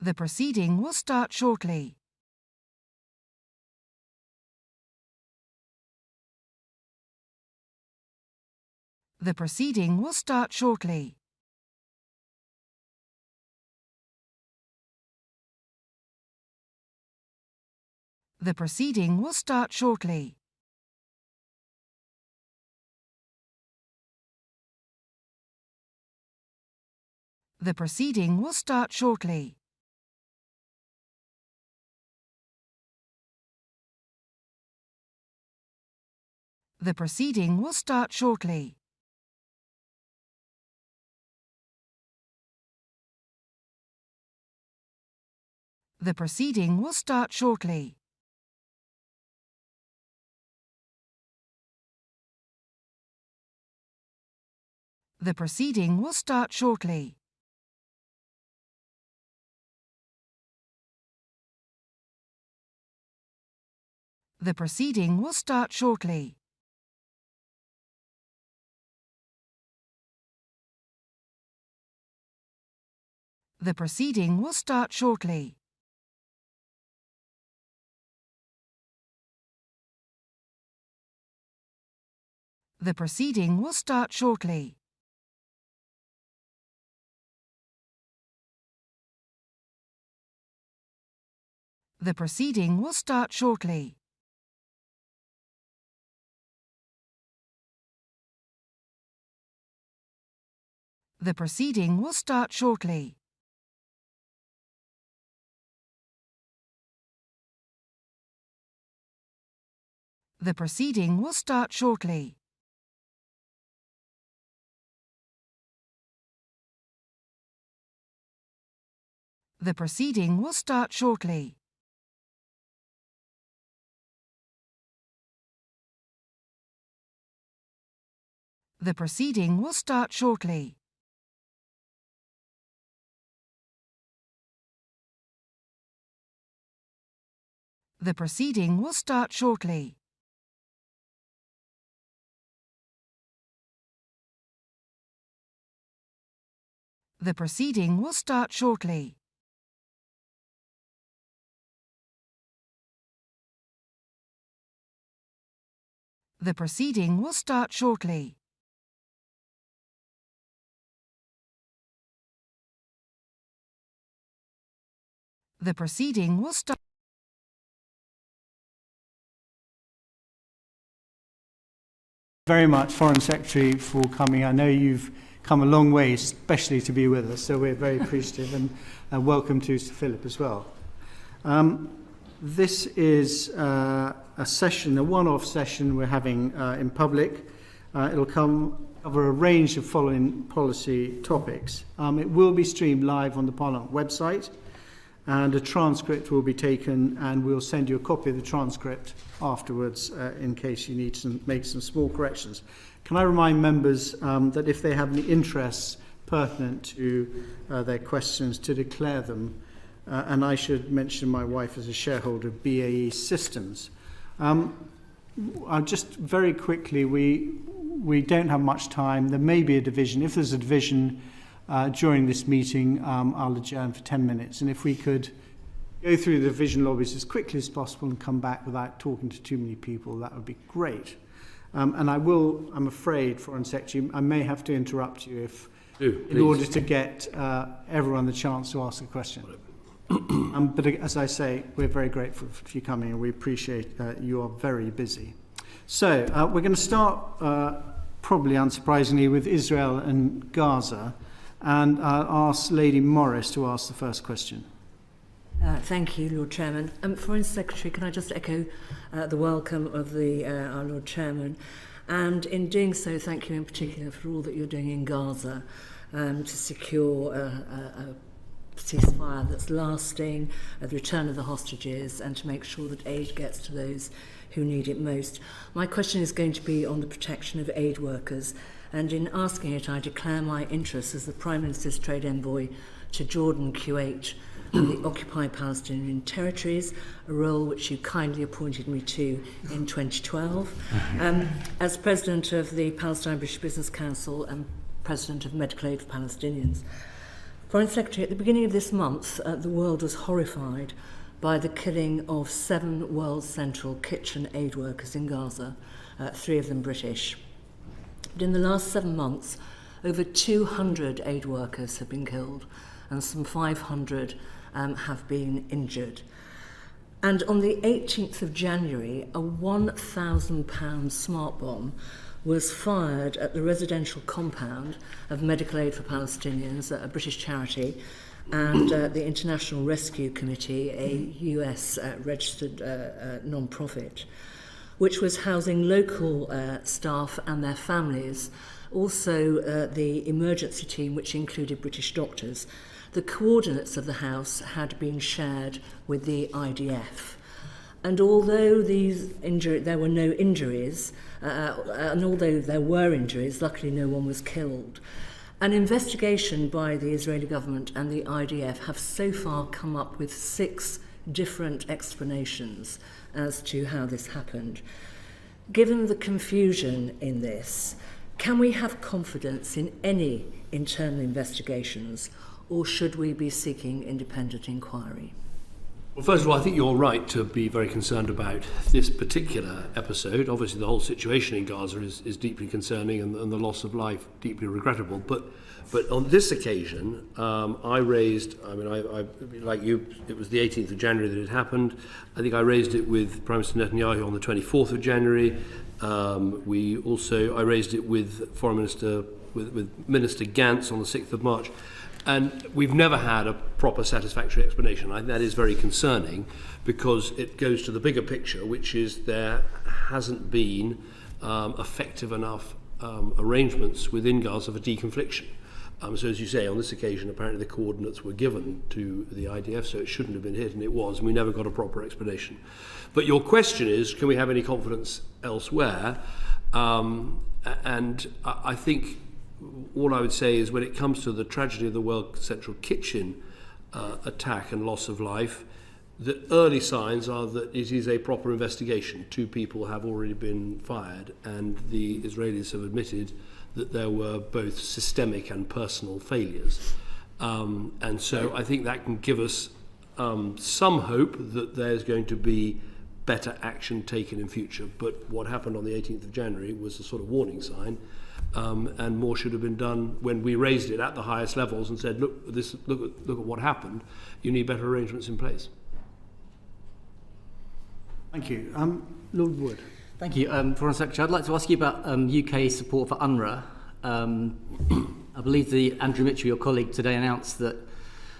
The proceeding will start shortly. The proceeding will start shortly. The proceeding will start shortly. The proceeding will start shortly. The proceeding will start shortly. The proceeding will start shortly. The proceeding will start shortly. The proceeding will start shortly. The proceeding will start shortly. The proceeding will start shortly. The proceeding will start shortly. The proceeding will start shortly. The proceeding will start shortly. The proceeding will start shortly. The proceeding will start shortly. The proceeding will start shortly. The proceeding will start shortly. The proceeding will start shortly. The proceeding will start. Very much, Foreign Secretary, for coming. I know you've come a long way, especially to be with us, so we're very appreciative, and welcome to Sir Philip as well. This is a session, a one-off session we're having in public. It'll cover a range of following policy topics. It will be streamed live on the Parliament website, and a transcript will be taken, and we'll send you a copy of the transcript afterwards in case you need to make some small corrections. Can I remind members that if they have any interests pertinent to their questions, to declare them, and I should mention my wife as a shareholder of BAE Systems. Just very quickly, we don't have much time. There may be a division. If there's a division during this meeting, I'll adjourn for 10 minutes. And if we could go through the division lobbies as quickly as possible and come back without talking to too many people, that would be great. And I'm afraid, Foreign Secretary, I may have to interrupt you in order to get everyone the chance to ask a question. But as I say, we're very grateful for you coming, and we appreciate you are very busy. So we're going to start, probably unsurprisingly, with Israel and Gaza. And I'll ask Lady Morris to ask the first question. Thank you, Lord Chairman. Foreign Secretary, can I just echo the welcome of our Lord Chairman? And in doing so, thank you in particular for all that you're doing in Gaza to secure a ceasefire that's lasting, the return of the hostages, and to make sure that aid gets to those who need it most. My question is going to be on the protection of aid workers. And in asking it, I declare my interest as the Prime Minister's Trade Envoy to Jordan, Kuwait, and the occupied Palestinian territories, a role which you kindly appointed me to in 2012. As President of the Palestine British Business Council and President of Medical Aid for Palestinians. Foreign Secretary, at the beginning of this month, the world was horrified by the killing of 7 World Central Kitchen aid workers in Gaza, 3 of them British. But in the last 7 months, over 200 aid workers have been killed and some 500 have been injured. And on the 18th of January, a £1,000 smart bomb was fired at the residential compound of Medical Aid for Palestinians, a British charity, and the International Rescue Committee, a US registered non-profit, which was housing local staff and their families, also the emergency team, which included British doctors. The coordinates of the house had been shared with the IDF. And although there were no injuries, and although there were injuries, luckily no one was killed. An investigation by the Israeli government and the IDF have so far come up with 6 different explanations as to how this happened. Given the confusion in this, can we have confidence in any internal investigations, or should we be seeking independent inquiry? Well, first of all, I think you're right to be very concerned about this particular episode. Obviously, the whole situation in Gaza is deeply concerning, and the loss of life deeply regrettable. But on this occasion, I raised, like you, it was the 18th of January that it happened. I think I raised it with Prime Minister Netanyahu on the 24th of January. I raised it with Foreign Minister, with Minister Gantz on the 6th of March. And we've never had a proper satisfactory explanation. I think that is very concerning because it goes to the bigger picture, which is there hasn't been effective enough arrangements within Gaza for deconfliction. So as you say, on this occasion, apparently the coordinates were given to the IDF, so it shouldn't have been hit, and it was, and we never got a proper explanation. But your question is, can we have any confidence elsewhere? And I think all I would say is when it comes to the tragedy of the World Central Kitchen attack and loss of life, the early signs are that it is a proper investigation. 2 people have already been fired, and the Israelis have admitted that there were both systemic and personal failures. And so I think that can give us some hope that there's going to be better action taken in future. But what happened on the 18th of January was a sort of warning sign. And more should have been done when we raised it at the highest levels and said, look at what happened. You need better arrangements in place. Thank you. Lord Wood. Thank you. Foreign Secretary, I'd like to ask you about UK support for UNRWA. I believe Andrew Mitchell, your colleague, today announced that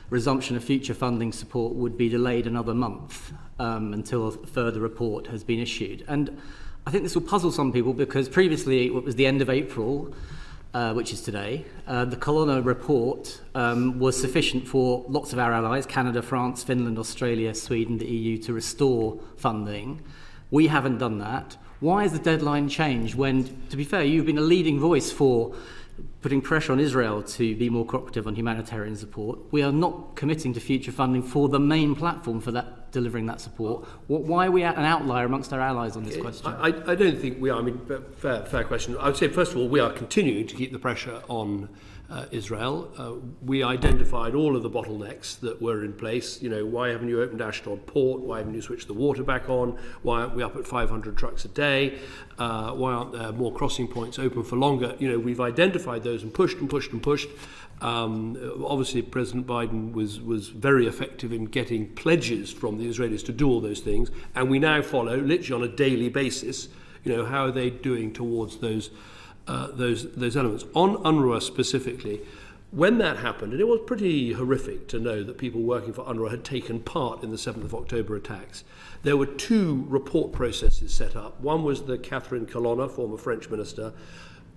resumption of future funding support would be delayed another month until a further report has been issued. And I think this will puzzle some people because previously it was the end of April, which is today. The Colonna report was sufficient for lots of our allies, Canada, France, Finland, Australia, Sweden, the EU, to restore funding. We haven't done that. Why has the deadline changed when, to be fair, you've been a leading voice for putting pressure on Israel to be more cooperative on humanitarian support? We are not committing to future funding for the main platform for that, delivering that support. Why are we an outlier amongst our allies on this question? I don't think we are. I mean, fair question. I would say, first of all, we are continuing to keep the pressure on Israel. We identified all of the bottlenecks that were in place. You know, why haven't you opened Ashdod port? Why haven't you switched the water back on? Why aren't we up at 500 trucks a day? Why aren't there more crossing points open for longer? You know, we've identified those and pushed and pushed and pushed. Obviously, President Biden was very effective in getting pledges from the Israelis to do all those things, and we now follow, literally on a daily basis, you know, how are they doing towards those elements. On UNRWA specifically, when that happened, and it was pretty horrific to know that people working for UNRWA had taken part in the 7th of October attacks, there were 2 report processes set up. One was the Catherine Colonna, former French minister,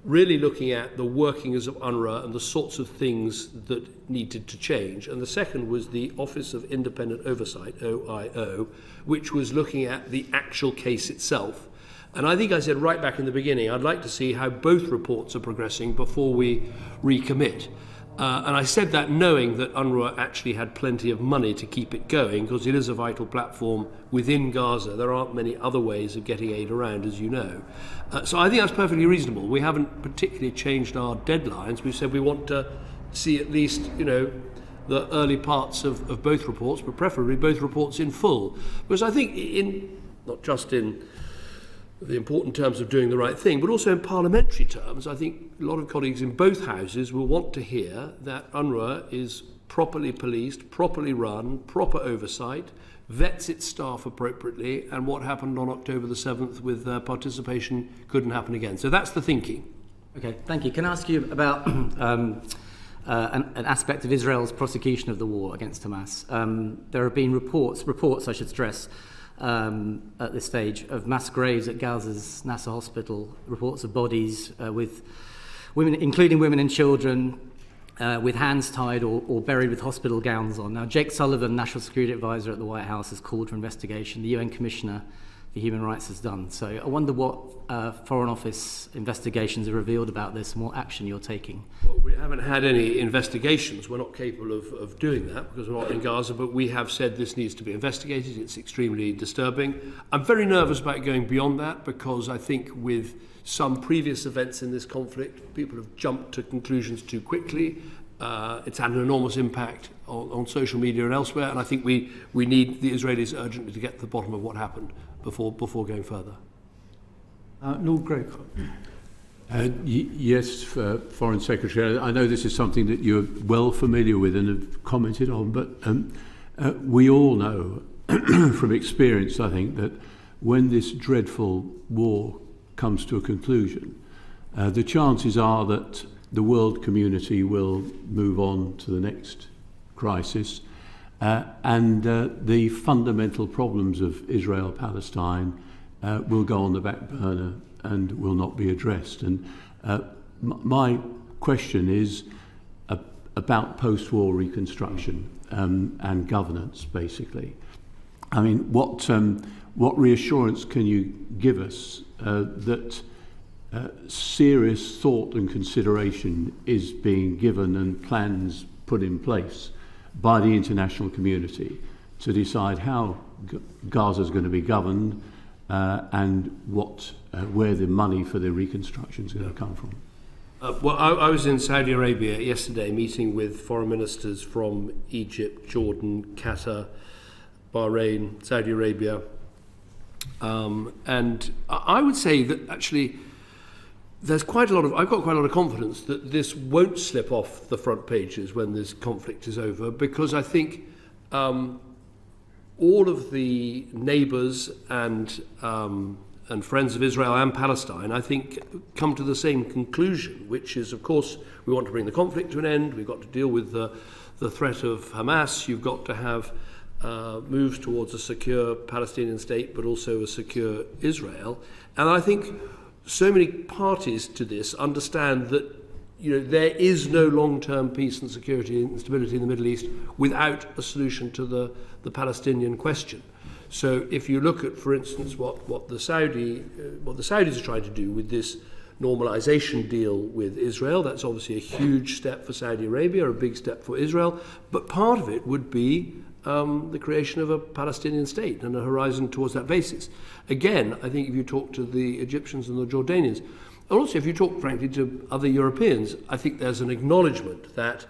really looking at the workings of UNRWA and the sorts of things that needed to change. And the second was the Office of Independent Oversight, OIO, which was looking at the actual case itself. And I think I said right back in the beginning, I'd like to see how both reports are progressing before we recommit. And I said that knowing that UNRWA actually had plenty of money to keep it going, because it is a vital platform within Gaza. There aren't many other ways of getting aid around, as you know. So I think that's perfectly reasonable. We haven't particularly changed our deadlines. We've said we want to see at least, you know, the early parts of both reports, but preferably both reports in full. Because I think not just in the important terms of doing the right thing, but also in parliamentary terms, I think a lot of colleagues in both houses will want to hear that UNRWA is properly policed, properly run, proper oversight, vets its staff appropriately, and what happened on October the 7th with participation couldn't happen again. So that's the thinking. Okay, thank you. Can I ask you about an aspect of Israel's prosecution of the war against Hamas? There have been reports I should stress, at this stage, of mass graves at Gaza's Nasser hospital, reports of bodies with women, including women and children, with hands tied or buried with hospital gowns on. Now, Jake Sullivan, National Security Advisor at the White House, has called for investigation. The UN Commissioner for Human Rights has done. So I wonder what Foreign Office investigations have revealed about this and what action you're taking. Well, we haven't had any investigations. We're not capable of doing that because we're not in Gaza, but we have said this needs to be investigated. It's extremely disturbing. I'm very nervous about going beyond that because I think with some previous events in this conflict, people have jumped to conclusions too quickly. It's had an enormous impact on social media and elsewhere, and I think we need the Israelis urgently to get to the bottom of what happened before going further. Lord Greycock. Yes, Foreign Secretary, I know this is something that you're well familiar with and have commented on, but we all know from experience, I think, that when this dreadful war comes to a conclusion, the chances are that the world community will move on to the next crisis, and the fundamental problems of Israel-Palestine will go on the back burner and will not be addressed. And my question is about post-war reconstruction and governance, basically. I mean, what reassurance can you give us that serious thought and consideration is being given and plans put in place by the international community to decide how Gaza is going to be governed and where the money for the reconstruction is going to come from? Well, I was in Saudi Arabia yesterday meeting with foreign ministers from Egypt, Jordan, Qatar, Bahrain, Saudi Arabia. And I would say that actually I've got quite a lot of confidence that this won't slip off the front pages when this conflict is over, because I think all of the neighbours and friends of Israel and Palestine, I think, come to the same conclusion, which is, of course, we want to bring the conflict to an end. We've got to deal with the threat of Hamas. You've got to have moves towards a secure Palestinian state, but also a secure Israel. And I think so many parties to this understand that there is no long-term peace and security and stability in the Middle East without a solution to the Palestinian question. So if you look at, for instance, what the Saudis are trying to do with this normalization deal with Israel, that's obviously a huge step for Saudi Arabia, a big step for Israel, but part of it would be the creation of a Palestinian state and a horizon towards that basis. Again, I think if you talk to the Egyptians and the Jordanians, and also if you talk, frankly, to other Europeans, I think there's an acknowledgement that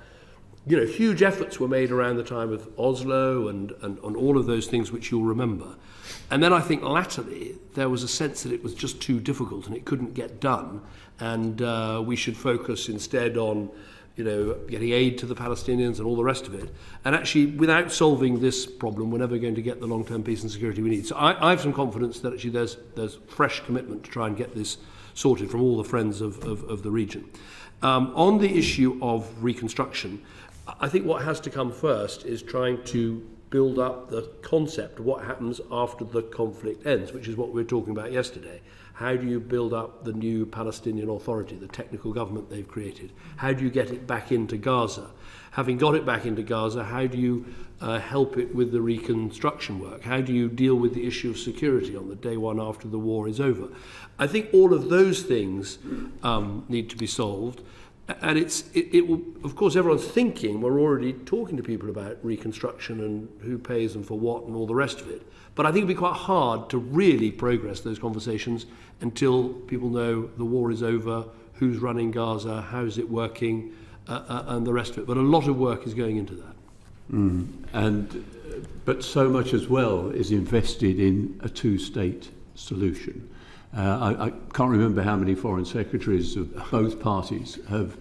huge efforts were made around the time of Oslo and all of those things which you'll remember. And then I think latterly there was a sense that it was just too difficult and it couldn't get done, and we should focus instead on getting aid to the Palestinians and all the rest of it. And actually, without solving this problem, we're never going to get the long-term peace and security we need. So I have some confidence that actually there's fresh commitment to try and get this sorted from all the friends of the region. On the issue of reconstruction, I think what has to come first is trying to build up the concept of what happens after the conflict ends, which is what we were talking about yesterday. How do you build up the new Palestinian Authority, the technical government they've created? How do you get it back into Gaza? Having got it back into Gaza, how do you help it with the reconstruction work? How do you deal with the issue of security on the day one after the war is over? I think all of those things need to be solved. And it will, of course, everyone's thinking, we're already talking to people about reconstruction and who pays and for what and all the rest of it. But I think it'll be quite hard to really progress those conversations until people know the war is over, who's running Gaza, how's it working, and the rest of it. But a lot of work is going into that. But so much as well is invested in a two-state solution. I can't remember how many foreign secretaries of both parties have.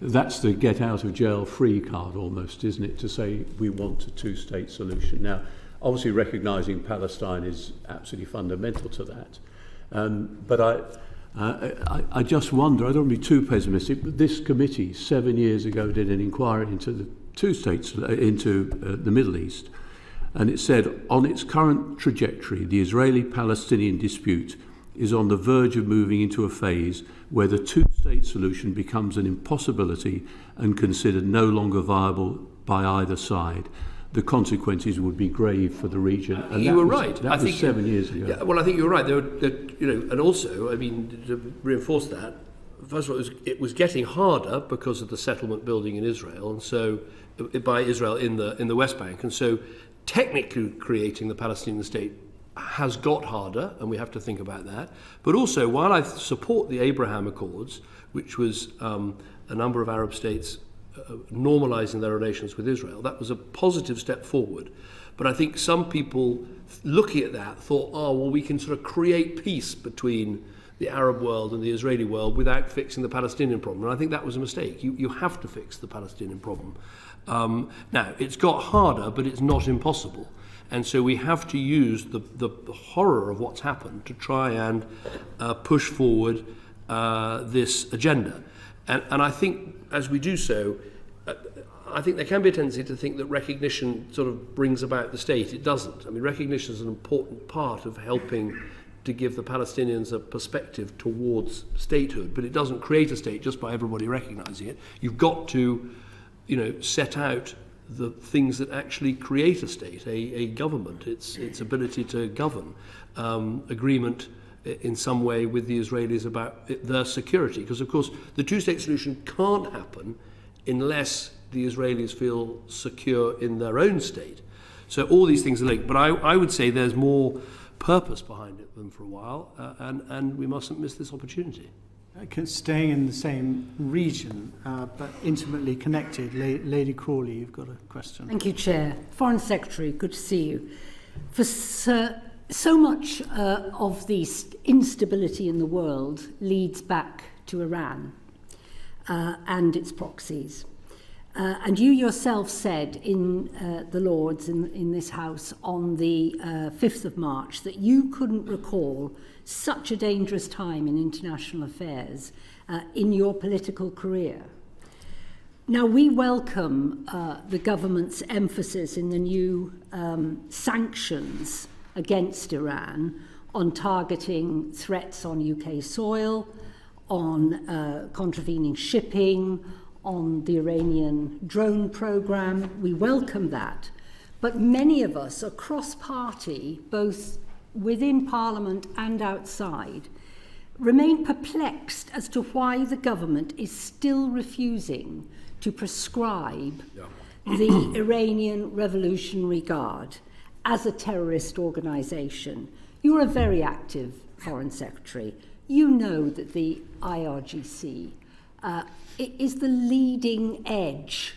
That's the get out of jail free card almost, isn't it, to say we want a two-state solution. Now, obviously recognising Palestine is absolutely fundamental to that. But I just wonder, I don't want to be too pessimistic, but this committee 7 years ago did an inquiry into the two states, into the Middle East, and it said, on its current trajectory, the Israeli-Palestinian dispute is on the verge of moving into a phase where the two-state solution becomes an impossibility and considered no longer viable by either side. The consequences would be grave for the region. And you were right. That was 7 years ago. Yeah, well, I think you were right. And also, I mean, to reinforce that, first of all, it was getting harder because of the settlement building in Israel, and so by Israel in the West Bank, and so technically creating the Palestinian state has got harder, and we have to think about that. But also, while I support the Abraham Accords, which was a number of Arab states normalizing their relations with Israel, that was a positive step forward. But I think some people looking at that thought, we can sort of create peace between the Arab world and the Israeli world without fixing the Palestinian problem. And I think that was a mistake. You have to fix the Palestinian problem. Now, it's got harder, but it's not impossible. And so we have to use the horror of what's happened to try and push forward this agenda. And I think as we do so, I think there can be a tendency to think that recognition sort of brings about the state. It doesn't. I mean, recognition is an important part of helping to give the Palestinians a perspective towards statehood, but it doesn't create a state just by everybody recognizing it. You've got to, set out the things that actually create a state, a government, its ability to govern, agreement in some way with the Israelis about their security. Because, of course, the two-state solution can't happen unless the Israelis feel secure in their own state. So all these things are linked. But I would say there's more purpose behind it than for a while, and we mustn't miss this opportunity. Staying in the same region, but intimately connected. Lady Crawley, you've got a question. Thank you, Chair. Foreign Secretary, good to see you. For so much of the instability in the world leads back to Iran and its proxies. And you yourself said in the Lords in this House on the 5th of March that you couldn't recall such a dangerous time in international affairs in your political career. Now, we welcome the government's emphasis in the new sanctions against Iran on targeting threats on UK soil, on contravening shipping, on the Iranian drone program. We welcome that. But many of us across party, both within Parliament and outside, remain perplexed as to why the government is still refusing to prescribe the Iranian Revolutionary Guard as a terrorist organisation. You're a very active Foreign Secretary. You know that the IRGC is the leading edge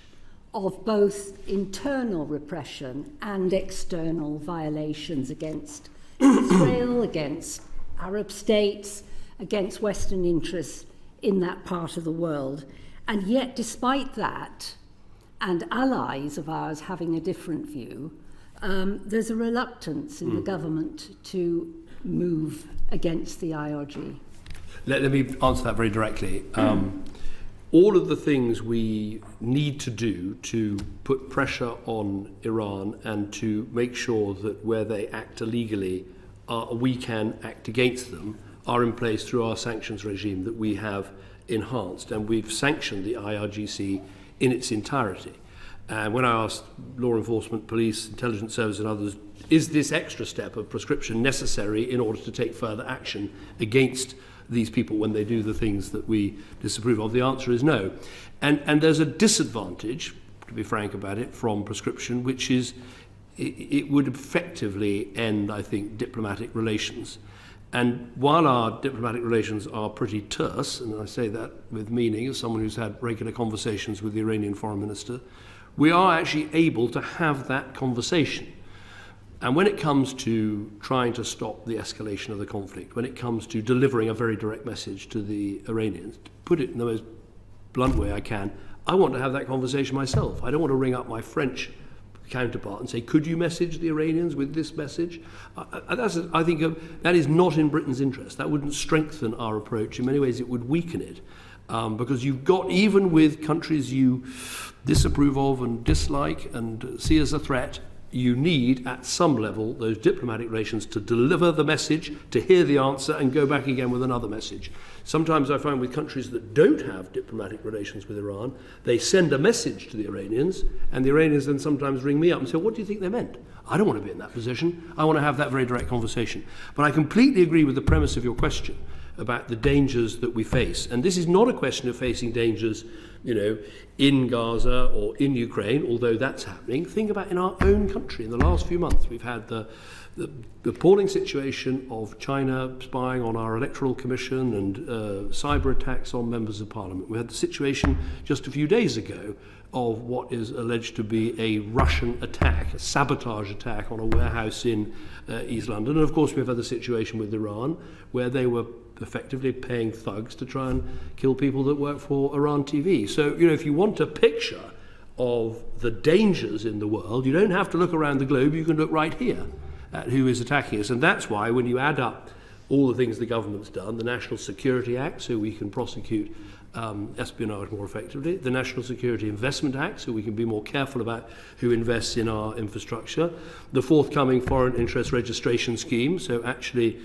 of both internal repression and external violations against Israel, against Arab states, against Western interests in that part of the world. And yet, despite that, and allies of ours having a different view, there's a reluctance in the government to move against the IRG. Let me answer that very directly. All of the things we need to do to put pressure on Iran and to make sure that where they act illegally, we can act against them, are in place through our sanctions regime that we have enhanced. And we've sanctioned the IRGC in its entirety. And when I asked law enforcement, police, intelligence service and others, is this extra step of prescription necessary in order to take further action against these people when they do the things that we disapprove of? The answer is no. And there's a disadvantage, to be frank about it, from prescription, which is it would effectively end, I think, diplomatic relations. And while our diplomatic relations are pretty terse, and I say that with meaning as someone who's had regular conversations with the Iranian foreign minister, we are actually able to have that conversation. And when it comes to trying to stop the escalation of the conflict, when it comes to delivering a very direct message to the Iranians, to put it in the most blunt way I can, I want to have that conversation myself. I don't want to ring up my French counterpart and say, could you message the Iranians with this message? I think that is not in Britain's interest. That wouldn't strengthen our approach. In many ways, it would weaken it. Because you've got, even with countries you disapprove of and dislike and see as a threat, you need, at some level, those diplomatic relations to deliver the message, to hear the answer, and go back again with another message. Sometimes I find with countries that don't have diplomatic relations with Iran, they send a message to the Iranians, and the Iranians then sometimes ring me up and say, what do you think they meant? I don't want to be in that position. I want to have that very direct conversation. But I completely agree with the premise of your question about the dangers that we face. And this is not a question of facing dangers, in Gaza or in Ukraine, although that's happening. Think about in our own country. In the last few months, we've had the appalling situation of China spying on our electoral commission and cyber attacks on members of parliament. We had the situation just a few days ago of what is alleged to be a Russian attack, a sabotage attack on a warehouse in East London. And of course, we've had the situation with Iran, where they were effectively paying thugs to try and kill people that work for Iran TV. So, if you want a picture of the dangers in the world, you don't have to look around the globe, you can look right here at who is attacking us. And that's why when you add up all the things the government's done, the National Security Act, so we can prosecute espionage more effectively, the National Security Investment Act, so we can be more careful about who invests in our infrastructure, the forthcoming Foreign Interest Registration Scheme, so actually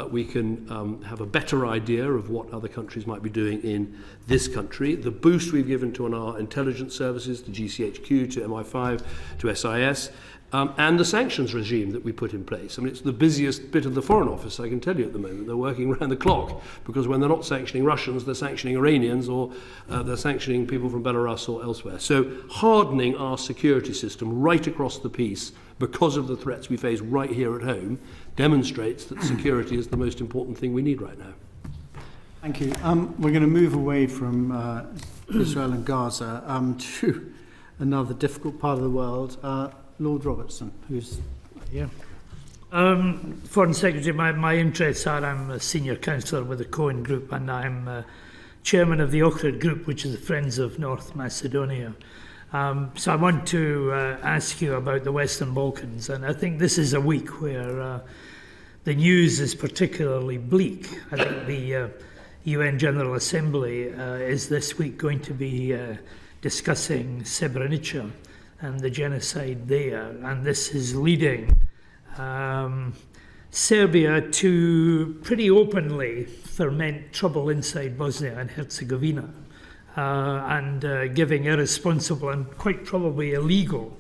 we can have a better idea of what other countries might be doing in this country, the boost we've given to our intelligence services, to GCHQ, to MI5, to SIS, and the sanctions regime that we put in place. I mean, it's the busiest bit of the Foreign Office, I can tell you at the moment. They're working around the clock, because when they're not sanctioning Russians, they're sanctioning Iranians, or they're sanctioning people from Belarus or elsewhere. So hardening our security system right across the piece because of the threats we face right here at home demonstrates that security is the most important thing we need right now. Thank you. We're going to move away from Israel and Gaza to another difficult part of the world. Lord Robertson, who's here. Foreign Secretary, my interests are, I'm a senior counsellor with the Cohen Group, and I'm chairman of the Ohrid Group, which is the Friends of North Macedonia. So I want to ask you about the Western Balkans, and I think this is a week where the news is particularly bleak. I think the UN General Assembly is this week going to be discussing Srebrenica and the genocide there, and this is leading Serbia to pretty openly ferment trouble inside Bosnia and Herzegovina, and giving irresponsible and quite probably illegal,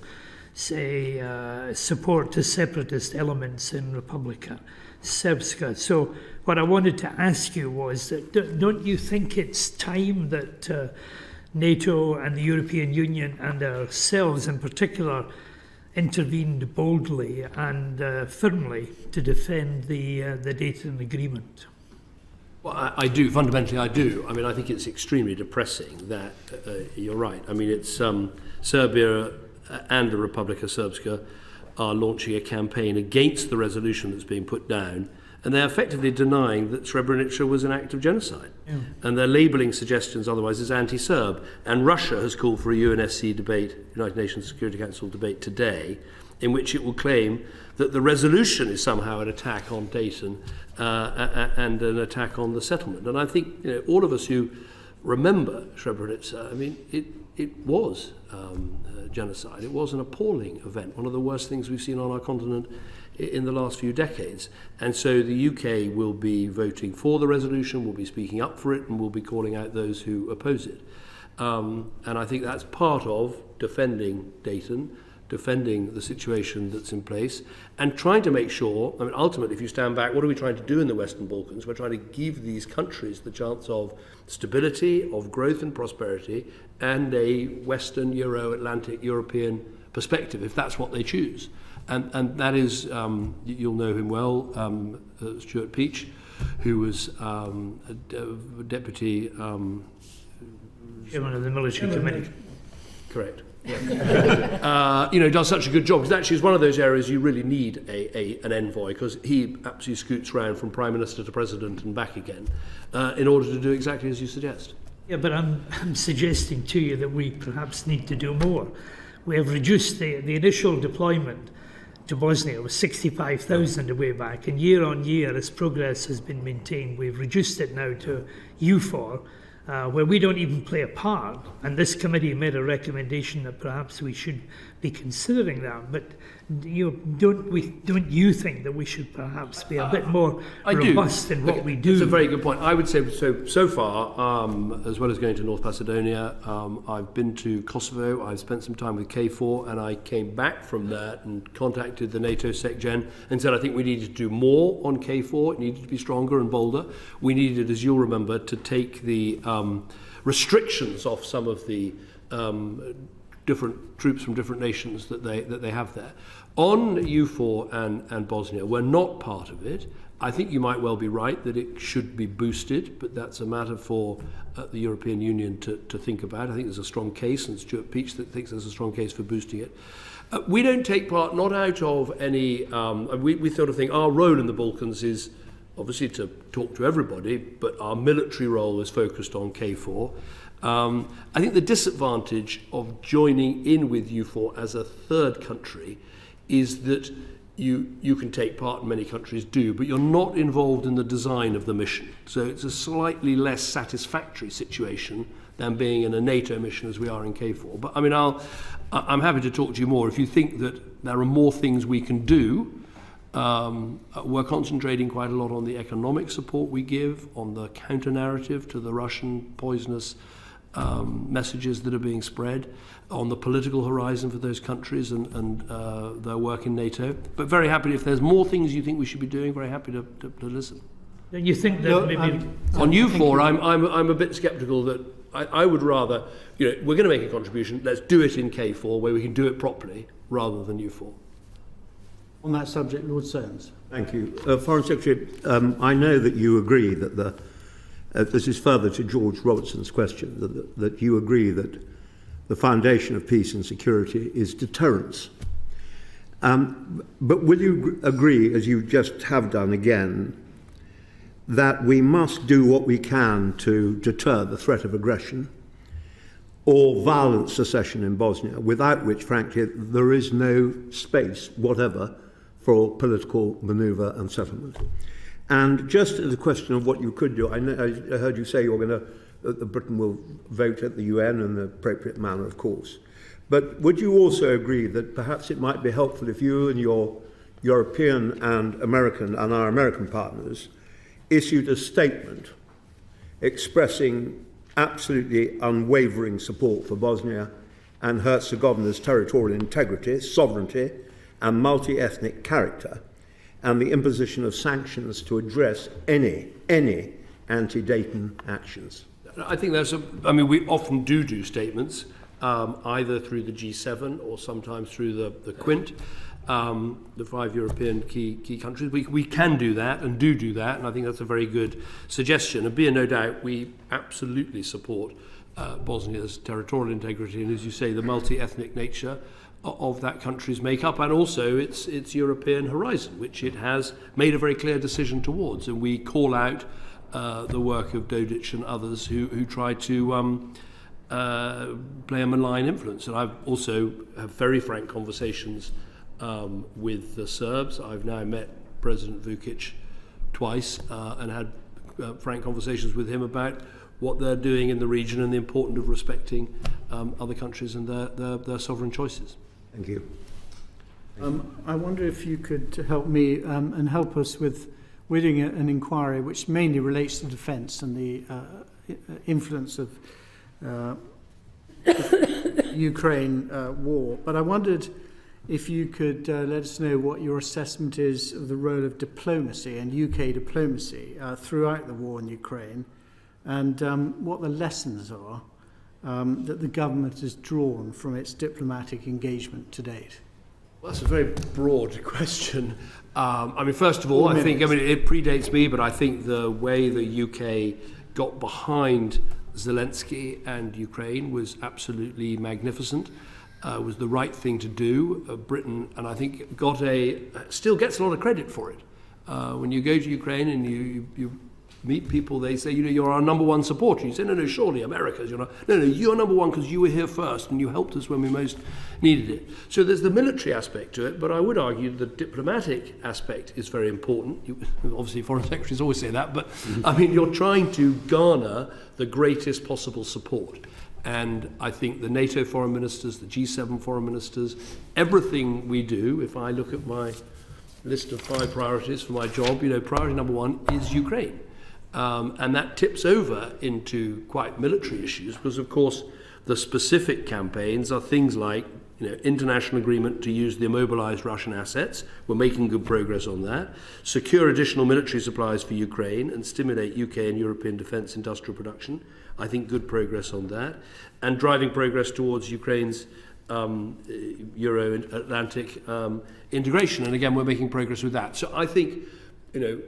support to separatist elements in Republika Srpska. So what I wanted to ask you was that don't you think it's time that NATO and the European Union and ourselves in particular intervened boldly and firmly to defend the Dayton Agreement? Well, I do. Fundamentally, I do. I mean, I think it's extremely depressing that you're right. I mean, it's Serbia and the Republika Srpska are launching a campaign against the resolution that's being put down, and they're effectively denying that Srebrenica was an act of genocide. Yeah. And they're labelling suggestions otherwise as anti-Serb. And Russia has called for a UNSC debate, United Nations Security Council debate today, in which it will claim that the resolution is somehow an attack on Dayton and an attack on the settlement. And I think all of us who remember Srebrenica, I mean, it was genocide. It was an appalling event, one of the worst things we've seen on our continent in the last few decades. And so the UK will be voting for the resolution, will be speaking up for it, and will be calling out those who oppose it. And I think that's part of defending Dayton, defending the situation that's in place, and trying to make sure, I mean, ultimately, if you stand back, what are we trying to do in the Western Balkans? We're trying to give these countries the chance of stability, of growth and prosperity, and a Western, Euro-Atlantic, European perspective, if that's what they choose. And that is, you'll know him well, Stuart Peach, who was deputy... Chairman of the Military Committee. Correct. does such a good job, because actually it's one of those areas you really need an envoy, because he absolutely scoots around from Prime Minister to President and back again in order to do exactly as you suggest. Yeah, but I'm suggesting to you that we perhaps need to do more. We have reduced the initial deployment to Bosnia was 65,000 a way back, and year on year, as progress has been maintained, we've reduced it now to EUFOR, where we don't even play a part. And this committee made a recommendation that perhaps we should be considering that. But don't you think that we should perhaps be a bit more robust in what we do? It's a very good point. I would say so far, as well as going to North Macedonia, I've been to Kosovo. I've spent some time with KFOR, and I came back from that and contacted the NATO SecGen and said I think we needed to do more on KFOR. It needed to be stronger and bolder. We needed, as you'll remember, to take the restrictions off some of the different troops from different nations that they have there. On EUFOR and Bosnia, we're not part of it. I think you might well be right that it should be boosted, but that's a matter for the European Union to think about. I think there's a strong case, and Stuart Peach that thinks there's a strong case for boosting it. We don't take part, not out of any, we sort of think our role in the Balkans is obviously to talk to everybody, but our military role is focused on KFOR. I think the disadvantage of joining in with EUFOR as a third country is that you can take part, and many countries do, but you're not involved in the design of the mission. So it's a slightly less satisfactory situation than being in a NATO mission as we are in KFOR. But I mean, I'm happy to talk to you more. If you think that there are more things we can do, we're concentrating quite a lot on the economic support we give, on the counter-narrative to the Russian poisonous messages that are being spread, on the political horizon for those countries and their work in NATO. But very happy, if there's more things you think we should be doing, very happy to listen. Don't you think that maybe... On EUFOR, I'm a bit sceptical that I would rather, we're going to make a contribution, let's do it in KFOR where we can do it properly, rather than EUFOR. On that subject, Lord Soames. Thank you. Foreign Secretary, I know that you agree that this is further to George Robertson's question, that you agree that the foundation of peace and security is deterrence. But will you agree, as you just have done again, that we must do what we can to deter the threat of aggression or violent secession in Bosnia, without which, frankly, there is no space whatever for political manoeuvre and settlement? And just as a question of what you could do, I heard you say you're going that Britain will vote at the UN in the appropriate manner, of course. But would you also agree that perhaps it might be helpful if you and your European and our American partners issued a statement expressing absolutely unwavering support for Bosnia and Herzegovina's territorial integrity, sovereignty, and multi-ethnic character, and the imposition of sanctions to address any anti-Dayton actions? I think we often do statements, either through the G7 or sometimes through the Quint, the 5 European key countries. We can do that and do that, and I think that's a very good suggestion. And be in no doubt, we absolutely support Bosnia's territorial integrity and, as you say, the multi-ethnic nature of that country's makeup, and also its European horizon, which it has made a very clear decision towards. And we call out the work of Dodic and others who try to play a malign influence. And I've also had very frank conversations with the Serbs. I've now met President Vučić twice and had frank conversations with him about what they're doing in the region and the importance of respecting other countries and their sovereign choices. Thank you. I wonder if you could help me and help us with doing an inquiry which mainly relates to defence and the influence of Ukraine war. But I wondered if you could let us know what your assessment is of the role of diplomacy and UK diplomacy throughout the war in Ukraine, and what the lessons are that the government has drawn from its diplomatic engagement to date. Well, that's a very broad question. First of all, I think it predates me, but I think the way the UK got behind Zelensky and Ukraine was absolutely magnificent. was the right thing to do. Britain, and I think, still gets a lot of credit for it. When you go to Ukraine and you meet people, they say, you're our number one supporter. You say, no, surely America's. No, you're number one because you were here first and you helped us when we most needed it. So there's the military aspect to it, but I would argue the diplomatic aspect is very important. Obviously, foreign secretaries always say that, but I mean, you're trying to garner the greatest possible support. And I think the NATO foreign ministers, the G7 foreign ministers, everything we do, if I look at my list of 5 priorities for my job, priority number 1 is Ukraine. And that tips over into quite military issues because, of course, the specific campaigns are things like international agreement to use the immobilized Russian assets. We're making good progress on that. Secure additional military supplies for Ukraine and stimulate UK and European defence industrial production. I think good progress on that. And driving progress towards Ukraine's Euro-Atlantic integration. And again, we're making progress with that. So I think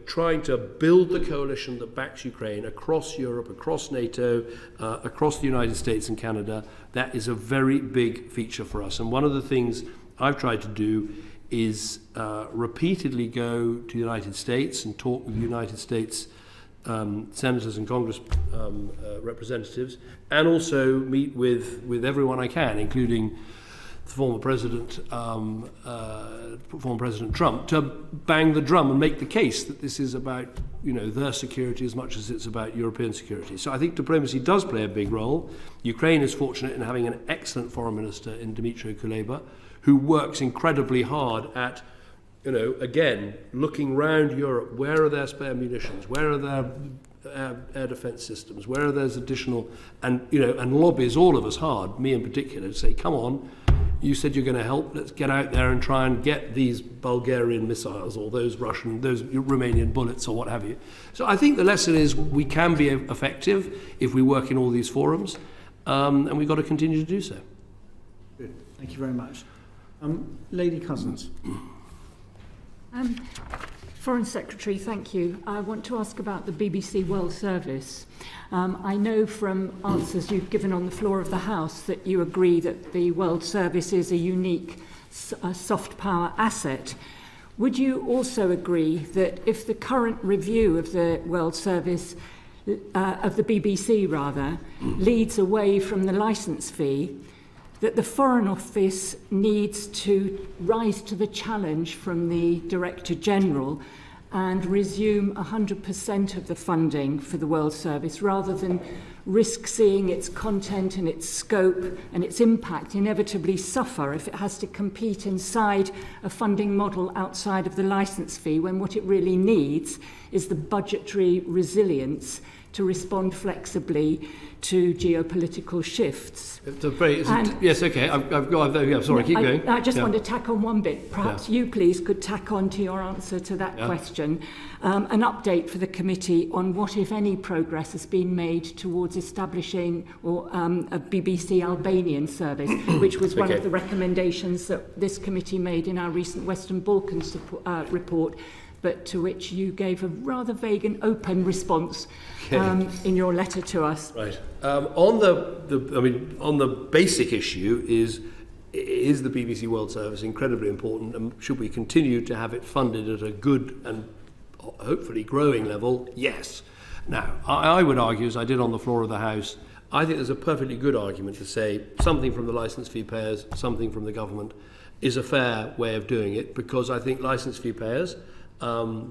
trying to build the coalition that backs Ukraine across Europe, across NATO, across the United States and Canada, that is a very big feature for us. And one of the things I've tried to do is repeatedly go to the United States and talk with United States senators and Congress representatives, and also meet with everyone I can, including former President Trump, to bang the drum and make the case that this is about their security as much as it's about European security. So I think diplomacy does play a big role. Ukraine is fortunate in having an excellent foreign minister in Dmytro Kuleba, who works incredibly hard at again looking round Europe. Where are there spare munitions? Where are there air defence systems? Where are there additional and lobbies all of us hard, me in particular, to say, come on. You said you're going to help. Let's get out there and try and get these Bulgarian missiles or those Romanian bullets or what have you. So I think the lesson is we can be effective if we work in all these forums, and we've got to continue to do so. Good. Thank you very much. Lady Cousins. Foreign Secretary, thank you. I want to ask about the BBC World Service. I know from answers you've given on the floor of the House that you agree that the World Service is a unique soft power asset. Would you also agree that if the current review of the World Service, of the BBC rather, leads away from the licence fee, that the Foreign Office needs to rise to the challenge from the Director General and resume 100% of the funding for the World Service rather than risk seeing its content and its scope and its impact inevitably suffer if it has to compete inside a funding model outside of the licence fee, when what it really needs is the budgetary resilience to respond flexibly to geopolitical shifts. Yes, okay. I've got. Sorry, keep going. I just want to tack on one bit. Perhaps you, please, could tack on to your answer to that question an update for the committee on what, if any, progress has been made towards establishing a BBC Albanian service, which was one of the recommendations that this committee made in our recent Western Balkans report, but to which you gave a rather vague and open response in your letter to us. Right. On the basic issue is the BBC World Service incredibly important, and should we continue to have it funded at a good and hopefully growing level? Yes. Now, I would argue, as I did on the floor of the House, I think there's a perfectly good argument to say something from the licence fee payers, something from the government is a fair way of doing it, because I think licence fee payers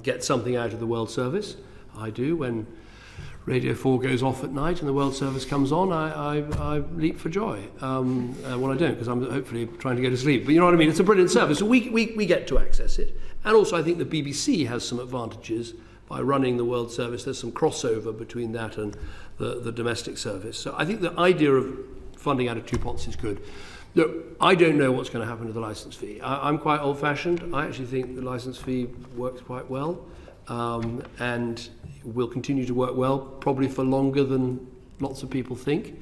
get something out of the World Service. I do. When Radio 4 goes off at night and the World Service comes on, I leap for joy. Well, I don't, because I'm hopefully trying to go to sleep. But you know what I mean? It's a brilliant service. So we get to access it. And also I think the BBC has some advantages by running the World Service. There's some crossover between that and the domestic service. So I think the idea of funding out of two pots is good. Look, I don't know what's going to happen to the licence fee. I'm quite old-fashioned. I actually think the licence fee works quite well, and will continue to work well, probably for longer than lots of people think,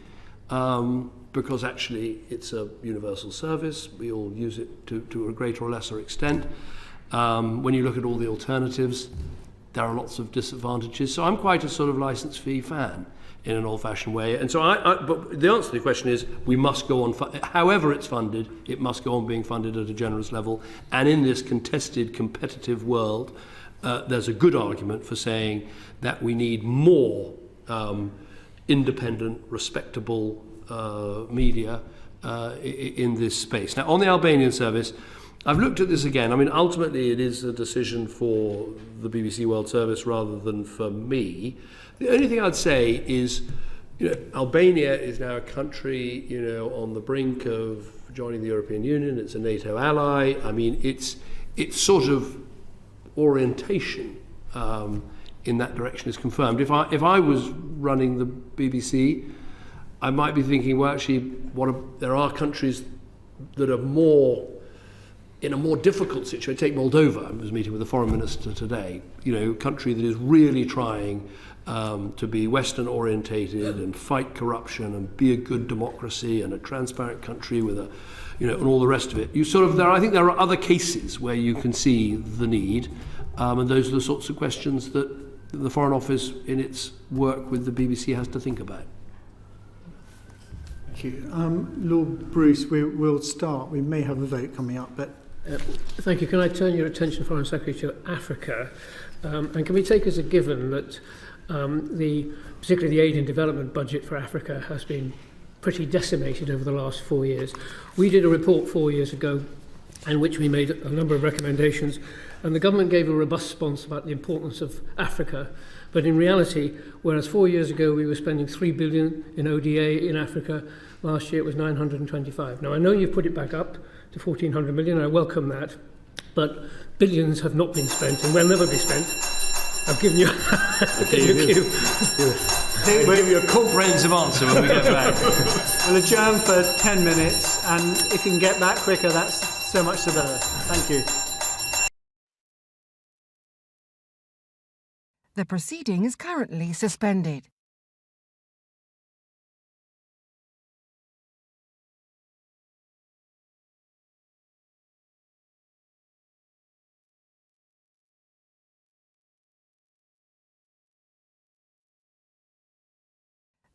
because actually it's a universal service. We all use it to a greater or lesser extent. When you look at all the alternatives, there are lots of disadvantages. So I'm quite a sort of licence fee fan. in an old-fashioned way. And so but the answer to the question is we must go on, however it's funded, it must go on being funded at a generous level. And in this contested, competitive world, there's a good argument for saying that we need more independent, respectable media in this space. Now, on the Albanian service, I've looked at this again. I mean, ultimately, it is a decision for the BBC World Service rather than for me. The only thing I'd say is, Albania is now a country, on the brink of joining the European Union. It's a NATO ally. I mean, its sort of orientation in that direction is confirmed. If I was running the BBC, I might be thinking, well, actually, there are countries that are in a more difficult situation. Take Moldova. I was meeting with the foreign minister today. A country that is really trying to be Western orientated and fight corruption and be a good democracy and a transparent country with and all the rest of it. I think there are other cases where you can see the need, and those are the sorts of questions that the Foreign Office, in its work with the BBC, has to think about. Thank you. Lord Bruce, we'll start. We may have a vote coming up, but... Thank you. Can I turn your attention, Foreign Secretary, to Africa? And can we take as a given that particularly the aid and development budget for Africa has been pretty decimated over the last 4 years? We did a report 4 years ago in which we made a number of recommendations, and the government gave a robust response about the importance of Africa. But in reality, whereas 4 years ago we were spending 3 billion in ODA in Africa, last year it was 925. Now, I know you've put it back up to 1,400 million, I welcome that, but billions have not been spent and will never be spent. I've given you We'll give you a comprehensive answer when we get back. We'll adjourn for 10 minutes, and if you can get back quicker, that's so much the better. Thank you. The proceeding is currently suspended.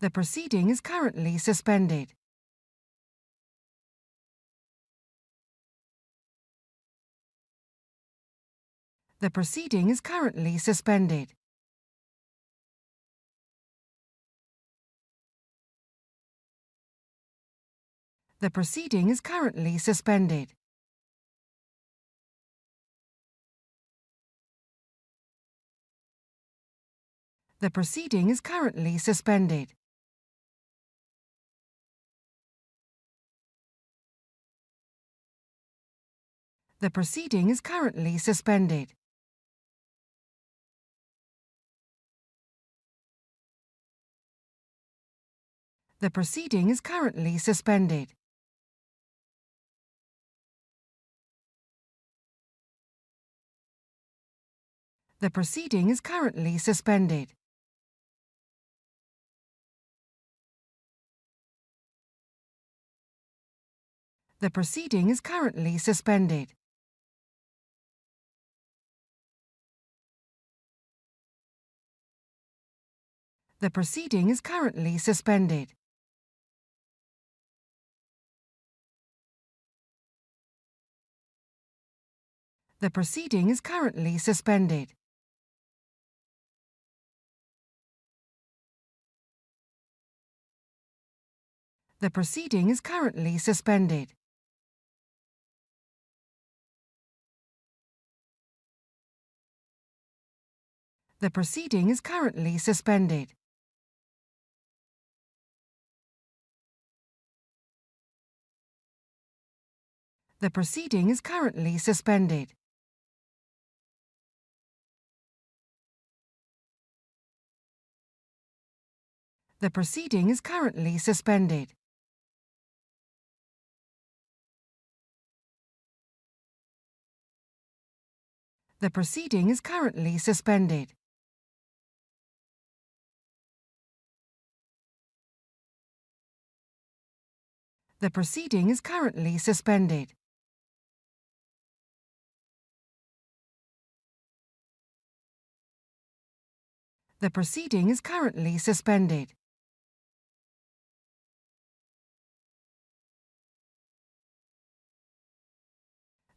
The proceeding is currently suspended. The proceeding is currently suspended. The proceeding is currently suspended. The proceeding is currently suspended. The proceeding is currently suspended. The proceeding is currently suspended. The proceeding is currently suspended. The proceeding is currently suspended. The proceeding is currently suspended. The proceeding is currently suspended. The proceeding is currently suspended. The proceeding is currently suspended. The proceeding is currently suspended. The proceeding is currently suspended. The proceeding is currently suspended. The proceeding is currently suspended. The proceeding is currently suspended.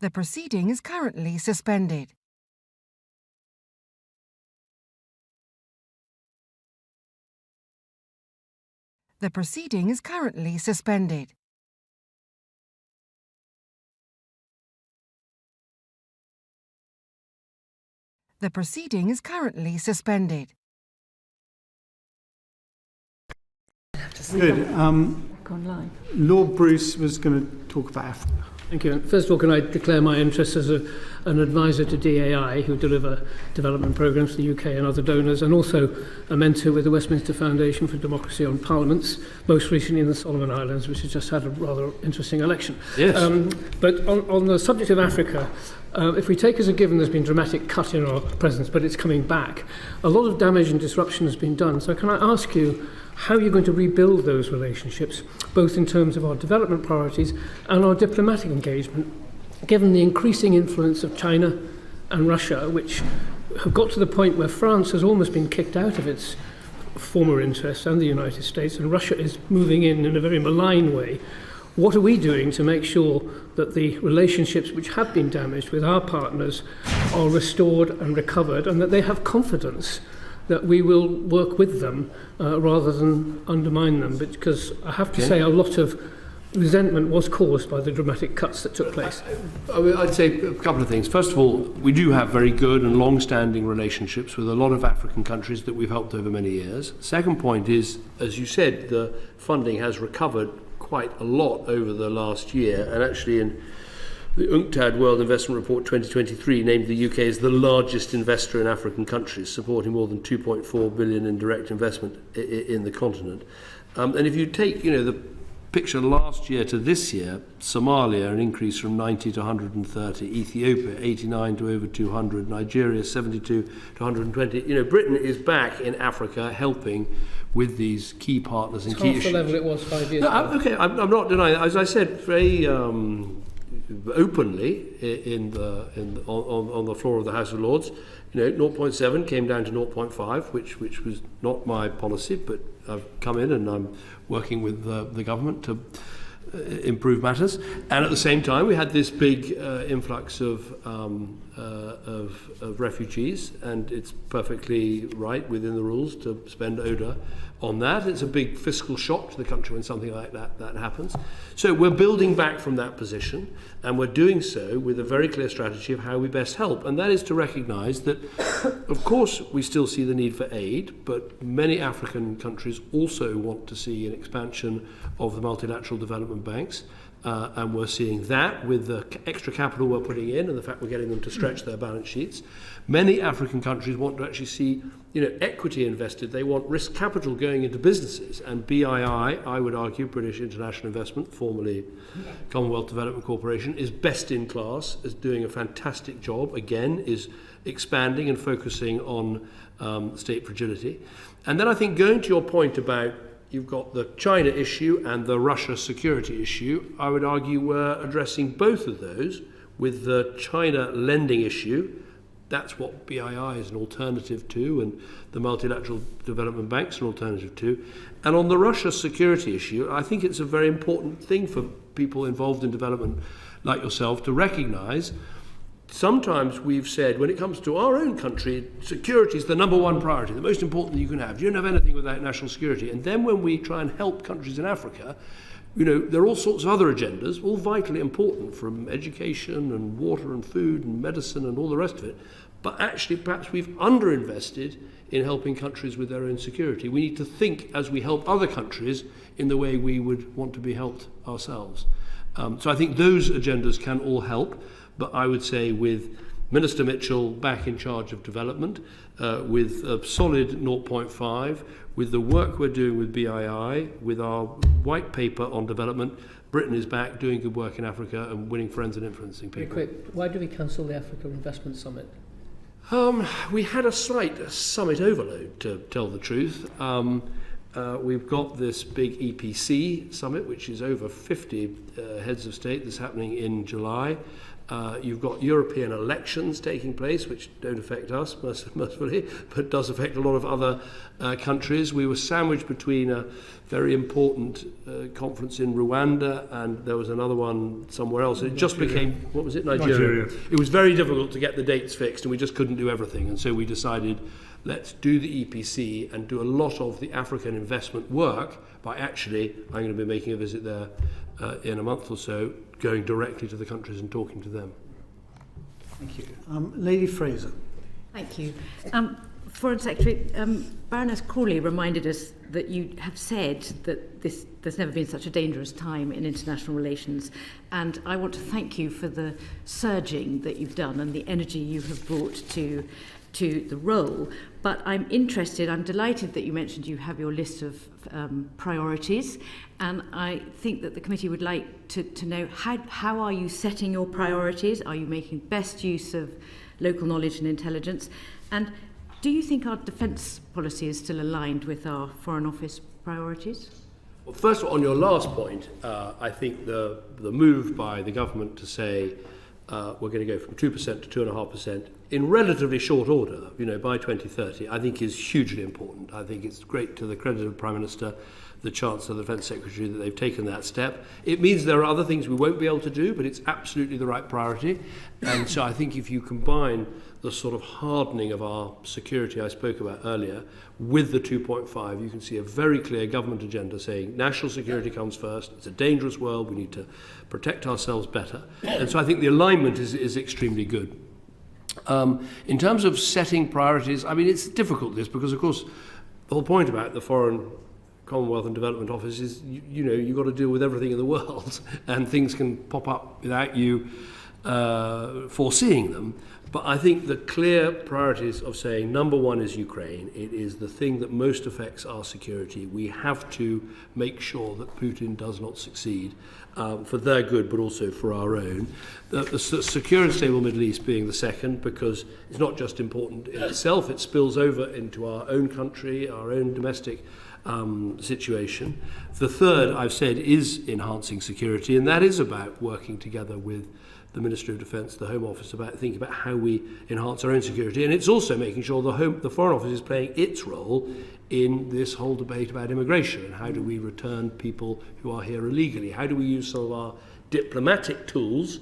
The proceeding is currently suspended. The proceeding is currently suspended. The proceeding is currently suspended. Good. Back online. Lord Bruce was going to talk about Africa. Thank you. First of all, can I declare my interest as an advisor to DAI, who deliver development programmes for the UK and other donors, and also a mentor with the Westminster Foundation for Democracy on Parliaments, most recently in the Solomon Islands, which has just had a rather interesting election. Yes. But on the subject of Africa, if we take as a given there's been dramatic cut in our presence, but it's coming back, a lot of damage and disruption has been done. So can I ask you, how are you going to rebuild those relationships, both in terms of our development priorities and our diplomatic engagement, given the increasing influence of China and Russia, which have got to the point where France has almost been kicked out of its former interests, and the United States, and Russia is moving in a very malign way? What are we doing to make sure that the relationships which have been damaged with our partners are restored and recovered, and that they have confidence that we will work with them rather than undermine them? Because I have to say a lot of resentment was caused by the dramatic cuts that took place. I'd say a couple of things. First of all, we do have very good and long-standing relationships with a lot of African countries that we've helped over many years. Second point is, as you said, the funding has recovered quite a lot over the last year, and actually in the UNCTAD World Investment Report 2023 named the UK as the largest investor in African countries, supporting more than 2.4 billion in direct investment in the continent. And if you take, the picture last year to this year, Somalia an increase from 90 to 130, Ethiopia 89 to over 200, Nigeria 72 to 120. Britain is back in Africa helping with these key partners and key issues. Half the level it was 5 years ago. Okay, I'm not denying that. As I said, very openly on the floor of the House of Lords, 0.7 came down to 0.5, which was not my policy, but I've come in and I'm working with the government to improve matters. And at the same time, we had this big influx of refugees, and it's perfectly right within the rules to spend ODA on that. It's a big fiscal shock to the country when something like that happens. So we're building back from that position, and we're doing so with a very clear strategy of how we best help. And that is to recognise that, of course, we still see the need for aid, but many African countries also want to see an expansion of the multilateral development banks. And we're seeing that with the extra capital we're putting in and the fact we're getting them to stretch their balance sheets. Many African countries want to actually see, equity invested. They want risk capital going into businesses. And BII, I would argue, British International Investment, formerly Commonwealth Development Corporation, is best in class, is doing a fantastic job, again, is expanding and focusing on state fragility. And then I think going to your point about you've got the China issue and the Russia security issue, I would argue we're addressing both of those. With the China lending issue, that's what BII is an alternative to, and the multilateral development bank's an alternative to. And on the Russia security issue, I think it's a very important thing for people involved in development like yourself to recognise. Sometimes we've said, when it comes to our own country, security is the number one priority, the most important thing you can have. You don't have anything without national security. And then when we try and help countries in Africa, there are all sorts of other agendas, all vitally important, from education and water and food and medicine and all the rest of it. But actually, perhaps we've underinvested in helping countries with their own security. We need to think as we help other countries in the way we would want to be helped ourselves. So I think those agendas can all help. But I would say with Minister Mitchell back in charge of development, with a solid 0.5, with the work we're doing with BII, with our white paper on development, Britain is back doing good work in Africa and winning friends and influencing people. Very quick, why do we cancel the Africa Investment Summit? We had a slight summit overload, to tell the truth. We've got this big EPC summit, which is over 50 heads of state, that's happening in July. You've got European elections taking place, which don't affect us, mercifully, but does affect a lot of other countries. We were sandwiched between a very important conference in Rwanda and there was another one somewhere else. It just became, what was it, Nigeria? It was very difficult to get the dates fixed and we just couldn't do everything. And so we decided, let's do the EPC and do a lot of the African investment work by actually, I'm going to be making a visit there in a month or so, going directly to the countries and talking to them. Thank you. Lady Fraser. Thank you. Foreign Secretary, Baroness Crawley reminded us that you have said that there's never been such a dangerous time in international relations, and I want to thank you for the surging that you've done and the energy you have brought to the role. But I'm delighted that you mentioned you have your list of priorities, and I think that the committee would like to know how are you setting your priorities? Are you making best use of local knowledge and intelligence? And do you think our defence policy is still aligned with our Foreign Office priorities? Well, first of all, on your last point, I think the move by the government to say we're going to go from 2% to 2.5% in relatively short order, by 2030, I think is hugely important. I think it's great to the credit of the Prime Minister, the Chancellor, the Defence Secretary that they've taken that step. It means there are other things we won't be able to do, but it's absolutely the right priority. And so I think if you combine the sort of hardening of our security I spoke about earlier with the 2.5, you can see a very clear government agenda saying national security comes first. It's a dangerous world. We need to protect ourselves better. And so I think the alignment is extremely good. In terms of setting priorities, I mean, it's difficult, this, because, of course, the whole point about the Foreign Commonwealth and Development Office is, you've got to deal with everything in the world, and things can pop up without you foreseeing them. But I think the clear priorities of saying number one is Ukraine. It is the thing that most affects our security. We have to make sure that Putin does not succeed for their good, but also for our own. The secure and stable Middle East being the second, because it's not just important in itself, it spills over into our own country, our own domestic situation. The third, I've said, is enhancing security, and that is about working together with the Ministry of Defence, the Home Office, about thinking about how we enhance our own security. And it's also making sure the Foreign Office is playing its role in this whole debate about immigration and how do we return people who are here illegally. How do we use some of our diplomatic tools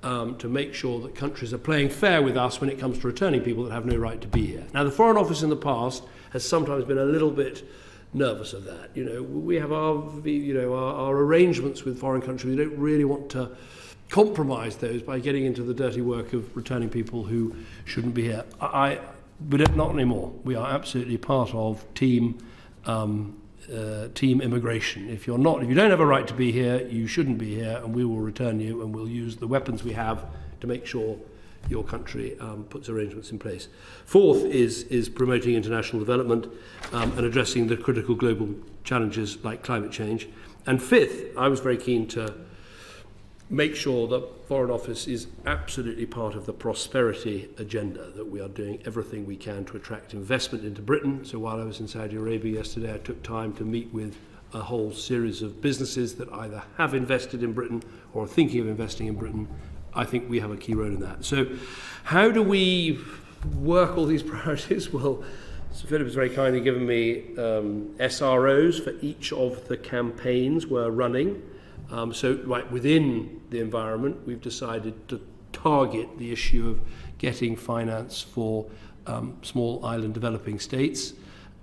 to make sure that countries are playing fair with us when it comes to returning people that have no right to be here. Now, the Foreign Office in the past has sometimes been a little bit nervous of that. We have our arrangements with foreign countries. We don't really want to compromise those by getting into the dirty work of returning people who shouldn't be here. We don't, not anymore. We are absolutely part of team immigration. If you don't have a right to be here, you shouldn't be here, and we will return you, and we'll use the weapons we have to make sure your country puts arrangements in place. Fourth is promoting international development and addressing the critical global challenges like climate change. And fifth, I was very keen to make sure that Foreign Office is absolutely part of the prosperity agenda, that we are doing everything we can to attract investment into Britain. So while I was in Saudi Arabia yesterday, I took time to meet with a whole series of businesses that either have invested in Britain or are thinking of investing in Britain. I think we have a key role in that. So how do we work all these priorities? Well, Sir Philip has very kindly given me SROs for each of the campaigns we're running. So right within the environment, we've decided to target the issue of getting finance for small island developing states.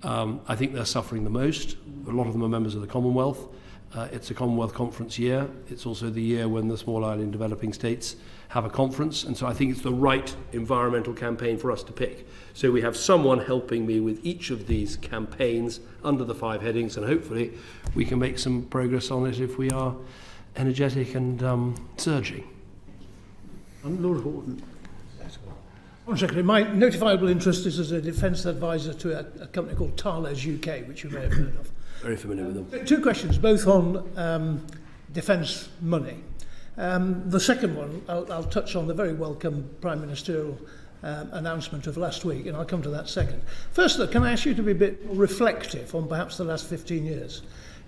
I think they're suffering the most. A lot of them are members of the Commonwealth. It's a Commonwealth conference year. It's also the year when the small island developing states have a conference. And so I think it's the right environmental campaign for us to pick. So we have someone helping me with each of these campaigns under the 5 headings, and hopefully we can make some progress on it if we are energetic and surging. Lord Horton. Foreign Secretary, my notifiable interest is as a defence advisor to a company called Thales UK, which you may have heard of. Very familiar with them. 2 questions, both on defence money. The second one, I'll touch on the very welcome Prime Ministerial announcement of last week, and I'll come to that second. First, though, can I ask you to be a bit reflective on perhaps the last 15 years?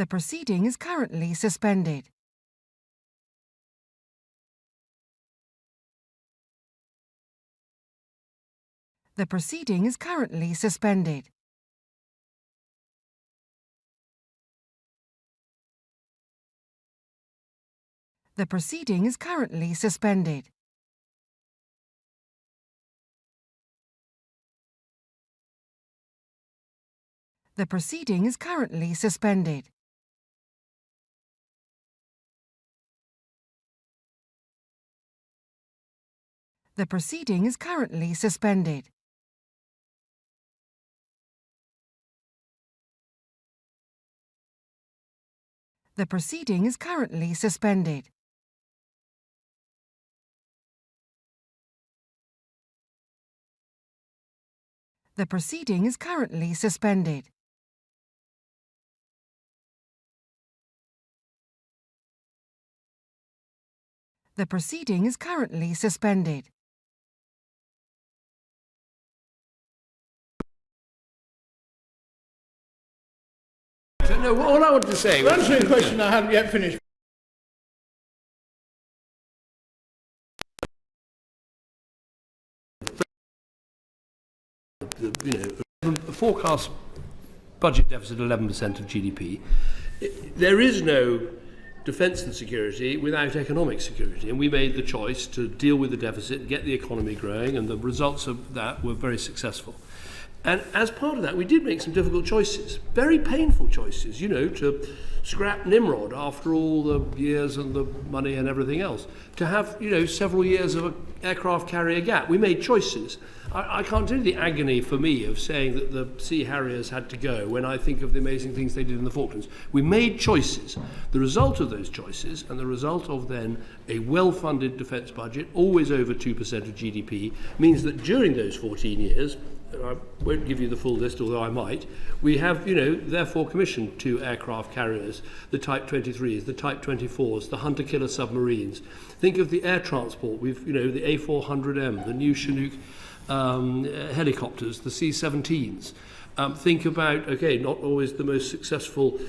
The proceeding is currently suspended. The proceeding is currently suspended. The proceeding is currently suspended. The proceeding is currently suspended. The proceeding is currently suspended. The proceeding is currently suspended. The proceeding is currently suspended. The proceeding is currently suspended. No, all I wanted to say was... Answering a question I haven't yet finished. A forecast budget deficit 11% of GDP. There is no defence and security without economic security, and we made the choice to deal with the deficit, get the economy growing, and the results of that were very successful. And as part of that, we did make some difficult choices, very painful choices, to scrap Nimrod after all the years and the money and everything else, to have, several years of an aircraft carrier gap. We made choices. I can't tell you the agony for me of saying that the Sea Harriers had to go when I think of the amazing things they did in the Falklands. We made choices. The result of those choices, and the result of then a well-funded defence budget, always over 2% of GDP, means that during those 14 years, I won't give you the full list, although I might, we have, therefore commissioned 2 aircraft carriers, the Type 23s, the Type 24s, the hunter-killer submarines. Think of the air transport. We've, the A400M, the new Chinook helicopters, the C-17s. Think about, not always the most successful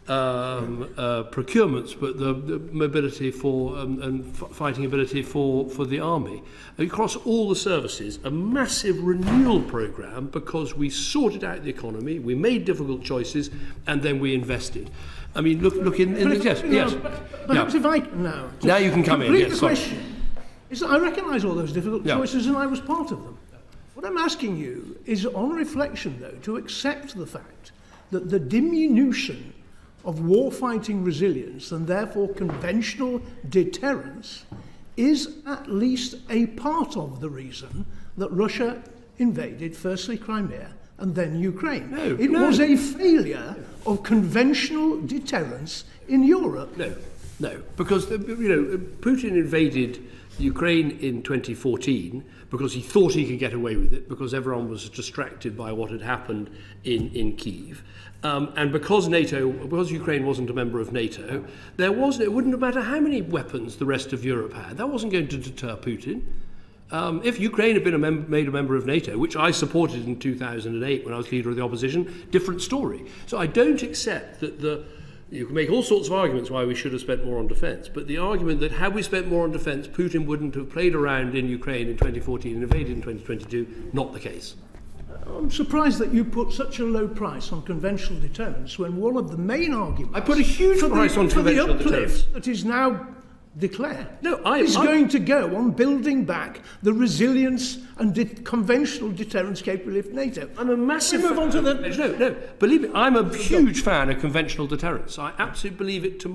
procurements, but the mobility for and fighting ability for the army. Across all the services, a massive renewal programme because we sorted out the economy, we made difficult choices, and then we invested. I mean, look in yes. Perhaps if I now. Now you can come in. Yes, the question is that I recognise all those difficult choices, and I was part of them. What I'm asking you is, on reflection, though, to accept the fact that the diminution of warfighting resilience and therefore conventional deterrence is at least a part of the reason that Russia invaded firstly Crimea and then Ukraine. It was a failure of conventional deterrence in Europe. No, because Putin invaded Ukraine in 2014 because he thought he could get away with it, because everyone was distracted by what had happened in Kyiv. And because Ukraine wasn't a member of NATO, it wouldn't matter how many weapons the rest of Europe had. That wasn't going to deter Putin. If Ukraine had been made a member of NATO, which I supported in 2008 when I was leader of the opposition, different story. So I don't accept that you can make all sorts of arguments why we should have spent more on defence, but the argument that had we spent more on defence, Putin wouldn't have played around in Ukraine in 2014 and invaded in 2022, not the case. I'm surprised that you put such a low price on conventional deterrence when one of the main arguments... I put a huge price on conventional deterrence. ...that is now declared is going to go on building back the resilience and conventional deterrence capability of NATO. I'm a massive... move on to the... No, believe me, I'm a huge fan of conventional deterrence. I absolutely believe it to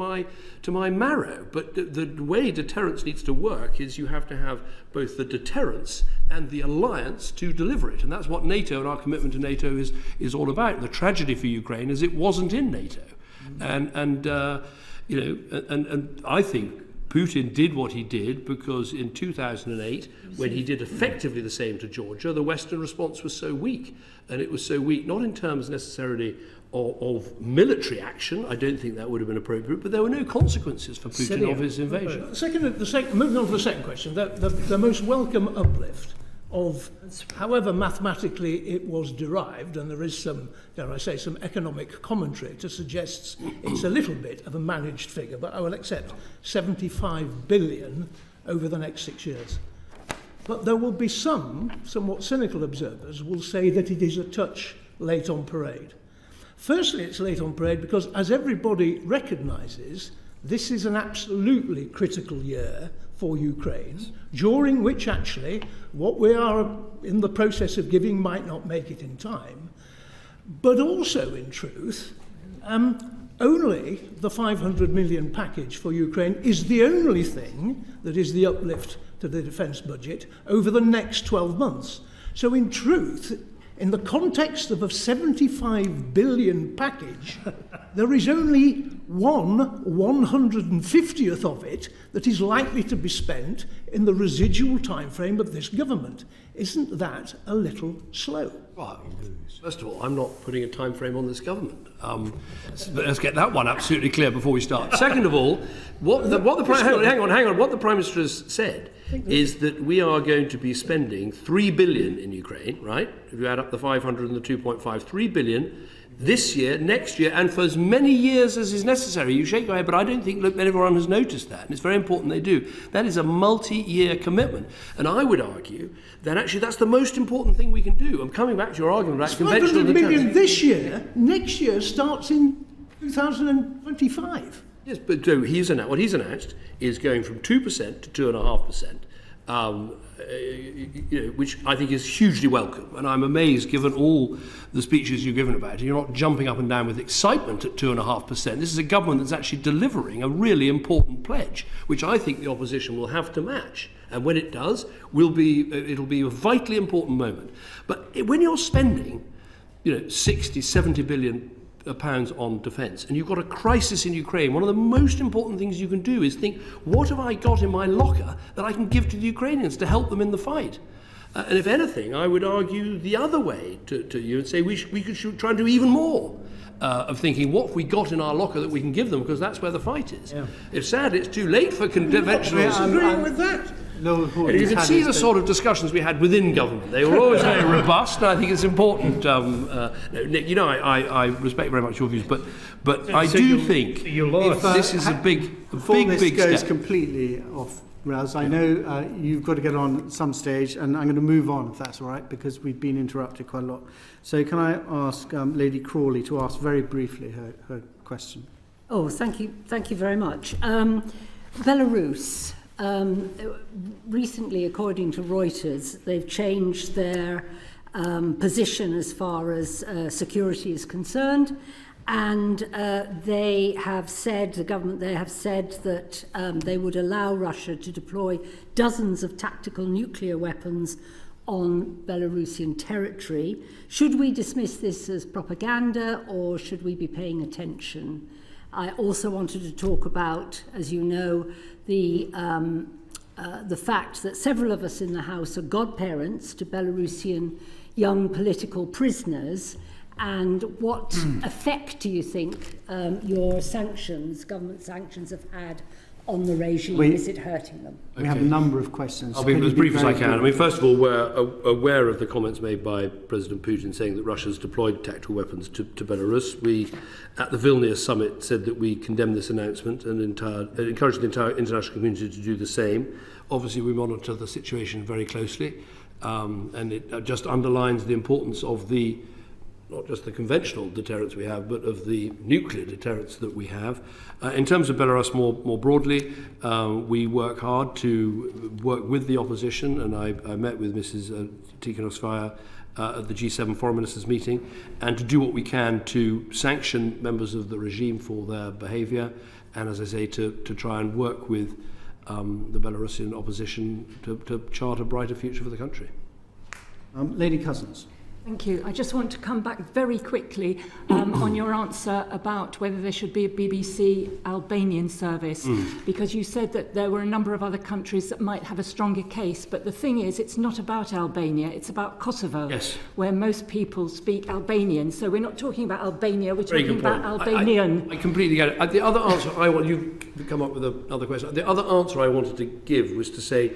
my marrow. But the way deterrence needs to work is you have to have both the deterrence and the alliance to deliver it. And that's what NATO and our commitment to NATO is all about. The tragedy for Ukraine is it wasn't in NATO. And I think Putin did what he did because in 2008, when he did effectively the same to Georgia, the Western response was so weak. And it was so weak, not in terms necessarily of military action. I don't think that would have been appropriate, but there were no consequences for Putin of his invasion. Moving on to the second question, the most welcome uplift of however mathematically it was derived, and there is some, dare I say, some economic commentary to suggest it's a little bit of a managed figure, but I will accept 75 billion over the next 6 years. But there will be some somewhat cynical observers will say that it is a touch late on parade. Firstly, it's late on parade because, as everybody recognises, this is an absolutely critical year for Ukraine, during which actually what we are in the process of giving might not make it in time, but also in truth, only the 500 million package for Ukraine is the only thing that is the uplift to the defence budget over the next 12 months. So in truth, in the context of a 75 billion package, there is only 1/150th of it that is likely to be spent in the residual time frame of this government. Isn't that a little slow? Well, first of all, I'm not putting a time frame on this government. Let's get that one absolutely clear before we start. Second of all, what the Prime Minister has said is that we are going to be spending 3 billion in Ukraine, right? If you add up the 500 and the 2.5, 3 billion this year, next year, and for as many years as is necessary. You shake your head, but I don't think everyone has noticed that, and it's very important they do. That is a multi-year commitment, and I would argue that actually that's the most important thing we can do. I'm coming back to your argument about conventional deterrence. 500 million this year, next year starts in 2025. Yes, but so what he's announced is going from 2% to 2.5%, which I think is hugely welcome. And I'm amazed, given all the speeches you've given about it, you're not jumping up and down with excitement at 2.5%. This is a government that's actually delivering a really important pledge, which I think the opposition will have to match. And when it does, it'll be a vitally important moment. But when you're spending, 60, 70 billion pounds on defence, and you've got a crisis in Ukraine, one of the most important things you can do is think, what have I got in my locker that I can give to the Ukrainians to help them in the fight? And if anything, I would argue the other way to you and say we should try and do even more of thinking, what have we got in our locker that we can give them, because that's where the fight is. Yeah. It's sad it's too late for conventional... I'm agreeing with that. You can see the sort of discussions we had within government. They were always very robust, and I think it's important. Nick, I respect very much your views, but I do think this is a big goes step. Completely off rails. I know you've got to get on at some stage, and I'm going to move on, if that's all right, because we've been interrupted quite a lot. So can I ask Lady Crawley to ask very briefly her question? Oh, thank you very much. Belarus. Recently, according to Reuters, they've changed their position as far as security is concerned, and the government there have said that they would allow Russia to deploy dozens of tactical nuclear weapons on Belarusian territory. Should we dismiss this as propaganda, or should we be paying attention? I also wanted to talk about, as you know, the fact that several of us in the House are godparents to Belarusian young political prisoners, and what effect do you think your government sanctions have had on the regime? Is it hurting them? We have a number of questions. I'll be as brief as I can. I mean, first of all, we're aware of the comments made by President Putin saying that Russia's deployed tactical weapons to Belarus. We, at the Vilnius summit, said that we condemn this announcement and encourage the entire international community to do the same. Obviously, we monitor the situation very closely, and it just underlines the importance of not just the conventional deterrence we have, but of the nuclear deterrence that we have. In terms of Belarus more broadly, we work hard to work with the opposition, and I met with Mrs. Tikhanovskaya at the G7 Foreign Ministers meeting, and to do what we can to sanction members of the regime for their behaviour, and as I say, to try and work with the Belarusian opposition to chart a brighter future for the country. Lady Cousins. Thank you. I just want to come back very quickly on your answer about whether there should be a BBC Albanian service, because you said that there were a number of other countries that might have a stronger case, but the thing is, it's not about Albania, it's about Kosovo, yes, where most people speak Albanian. So we're not talking about Albania, we're talking about Albanian. I completely get it. The other answer you come up with another question. The other answer I wanted to give was to say,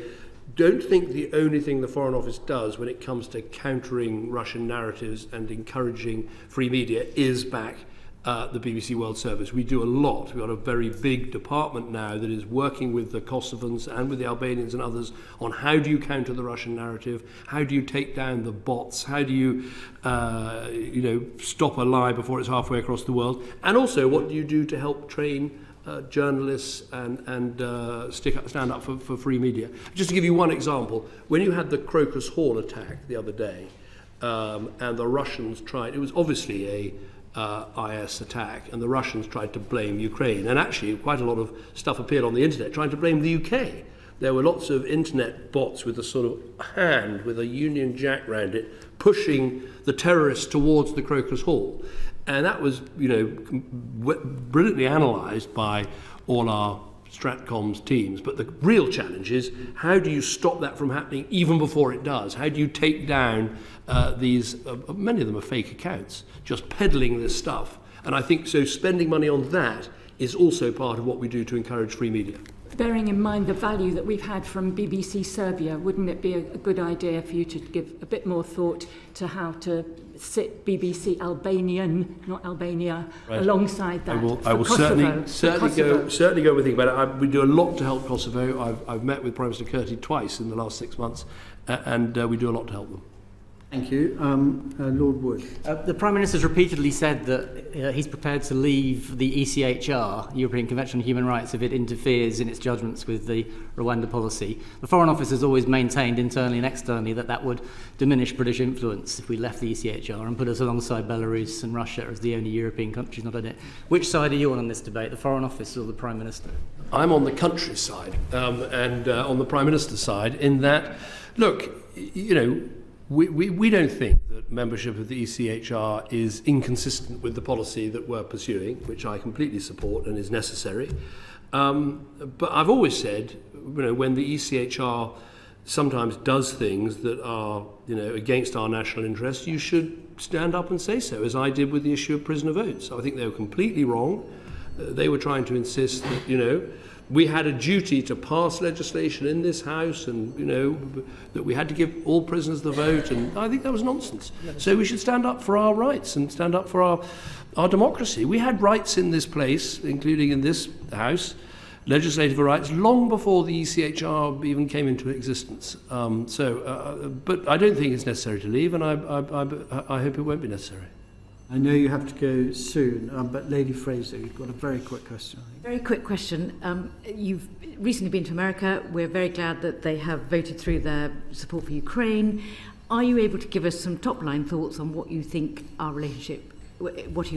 don't think the only thing the Foreign Office does when it comes to countering Russian narratives and encouraging free media is back the BBC World Service. We do a lot. We've got a very big department now that is working with the Kosovans and with the Albanians and others on how do you counter the Russian narrative, how do you take down the bots, how do you, stop a lie before it's halfway across the world, and also what do you do to help train journalists and stand up for free media. Just to give you one example, when you had the Crocus Hall attack the other day, and the Russians tried, it was obviously a IS attack, and the Russians tried to blame Ukraine, and actually quite a lot of stuff appeared on the internet trying to blame the UK. There were lots of internet bots with a sort of hand with a Union Jack round it pushing the terrorists towards the Crocus Hall, and that was brilliantly analysed by all our Stratcoms teams. But the real challenge is, how do you stop that from happening even before it does? How do you take down these, many of them are fake accounts, just peddling this stuff? And I think so spending money on that is also part of what we do to encourage free media. Bearing in mind the value that we've had from BBC Serbia, wouldn't it be a good idea for you to give a bit more thought to how to sit BBC Albanian, not Albania, right, alongside that? I will certainly go with think about it. We do a lot to help Kosovo. I've met with Prime Minister Kurti twice in the last 6 months, and we do a lot to help them. Thank you. Lord Wood. The Prime Minister's repeatedly said that he's prepared to leave the ECHR, European Convention on Human Rights, if it interferes in its judgments with the Rwanda policy. The Foreign Office has always maintained internally and externally that would diminish British influence if we left the ECHR and put us alongside Belarus and Russia as the only European countries not in it. Which side are you on this debate, the Foreign Office or the Prime Minister? I'm on the country's side and on the Prime Minister's side, in that, look, we don't think that membership of the ECHR is inconsistent with the policy that we're pursuing, which I completely support and is necessary. But I've always said, when the ECHR sometimes does things that are, against our national interests, you should stand up and say so, as I did with the issue of prisoner votes. I think they were completely wrong. They were trying to insist that, we had a duty to pass legislation in this House, and that we had to give all prisoners the vote, and I think that was nonsense. So we should stand up for our rights and stand up for our democracy. We had rights in this place, including in this House, legislative rights, long before the ECHR even came into existence. But I don't think it's necessary to leave, and I hope it won't be necessary. I know you have to go soon, but Lady Fraser, you've got a very quick question, I think. Very quick question. You've recently been to America. We're very glad that they have voted through their support for Ukraine. Are you able to give us some top-line thoughts on what you think our relationship, what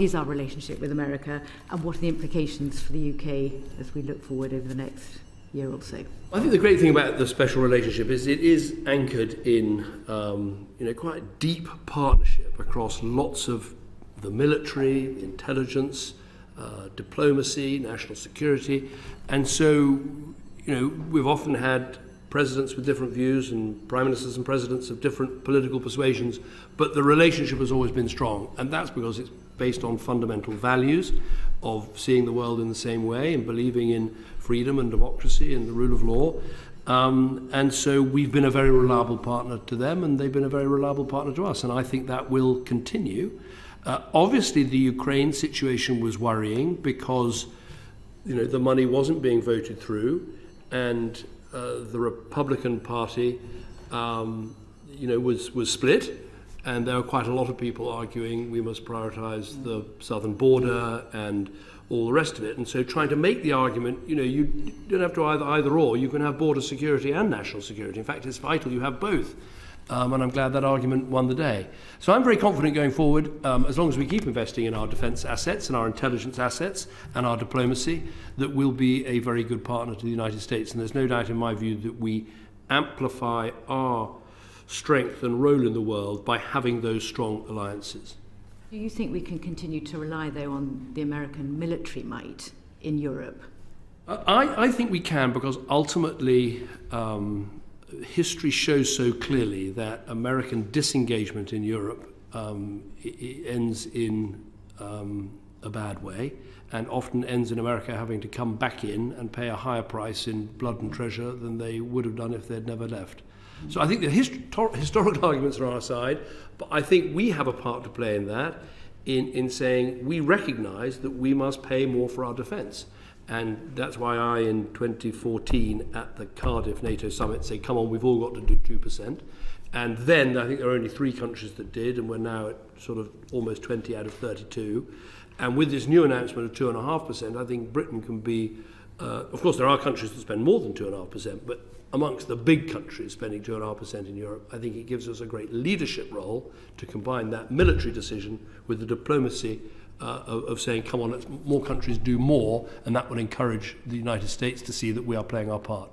is our relationship with America, and what are the implications for the UK as we look forward over the next year or so? I think the great thing about the special relationship is it is anchored in quite a deep partnership across lots of the military, intelligence, diplomacy, national security, and so we've often had presidents with different views and prime ministers and presidents of different political persuasions, but the relationship has always been strong, and that's because it's based on fundamental values of seeing the world in the same way and believing in freedom and democracy and the rule of law. And so we've been a very reliable partner to them, and they've been a very reliable partner to us, and I think that will continue. Obviously, the Ukraine situation was worrying because the money wasn't being voted through, and the Republican Party was split, and there were quite a lot of people arguing we must prioritise the southern border and all the rest of it. And so trying to make the argument, you don't have to either or, you can have border security and national security. In fact, it's vital you have both. And I'm glad that argument won the day. So I'm very confident going forward, as long as we keep investing in our defence assets and our intelligence assets and our diplomacy, that we'll be a very good partner to the United States. And there's no doubt in my view that we amplify our strength and role in the world by having those strong alliances. Do you think we can continue to rely, though, on the American military might in Europe? I think we can, because ultimately history shows so clearly that American disengagement in Europe ends in a bad way, and often ends in America having to come back in and pay a higher price in blood and treasure than they would have done if they'd never left. So I think the historical arguments are on our side, but I think we have a part to play in that, in saying we recognise that we must pay more for our defence. And that's why I, in 2014, at the Cardiff NATO summit, say, come on, we've all got to do 2%. And then I think there are only 3 countries that did, and we're now at sort of almost 20 out of 32. And with this new announcement of 2.5%, I think Britain can be, of course there are countries that spend more than 2.5%, but amongst the big countries spending 2.5% in Europe, I think it gives us a great leadership role to combine that military decision with the diplomacy of saying, come on, let's more countries do more, and that will encourage the United States to see that we are playing our part.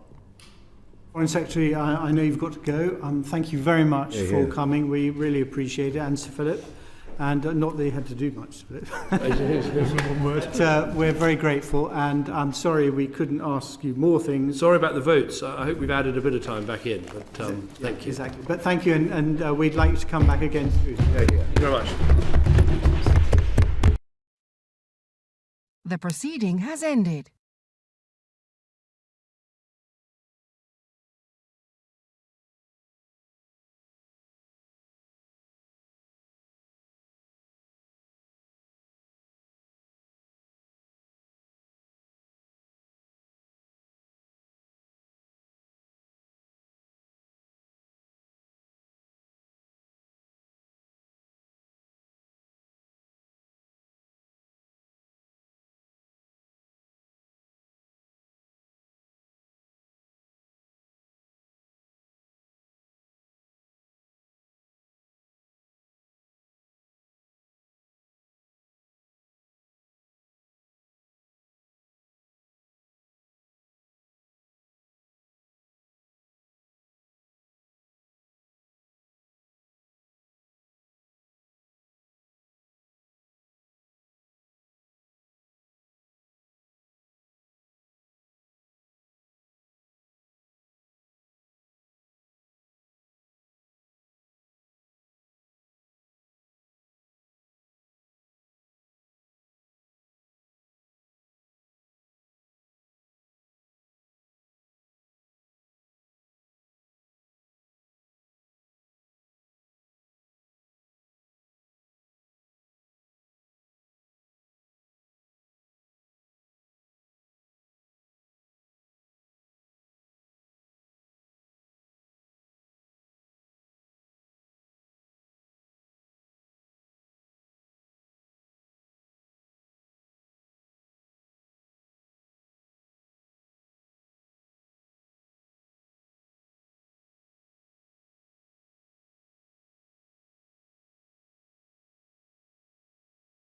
Foreign Secretary, I know you've got to go. Thank you very much for coming. We really appreciate it, and Sir Philip. And not that you had to do much, Philip. But we're very grateful, and I'm sorry we couldn't ask you more things. Sorry about the votes. I hope we've added a bit of time back in, but thank you. Exactly. But thank you, and we'd like you to come back again soon. Thank you very much. The proceeding has ended.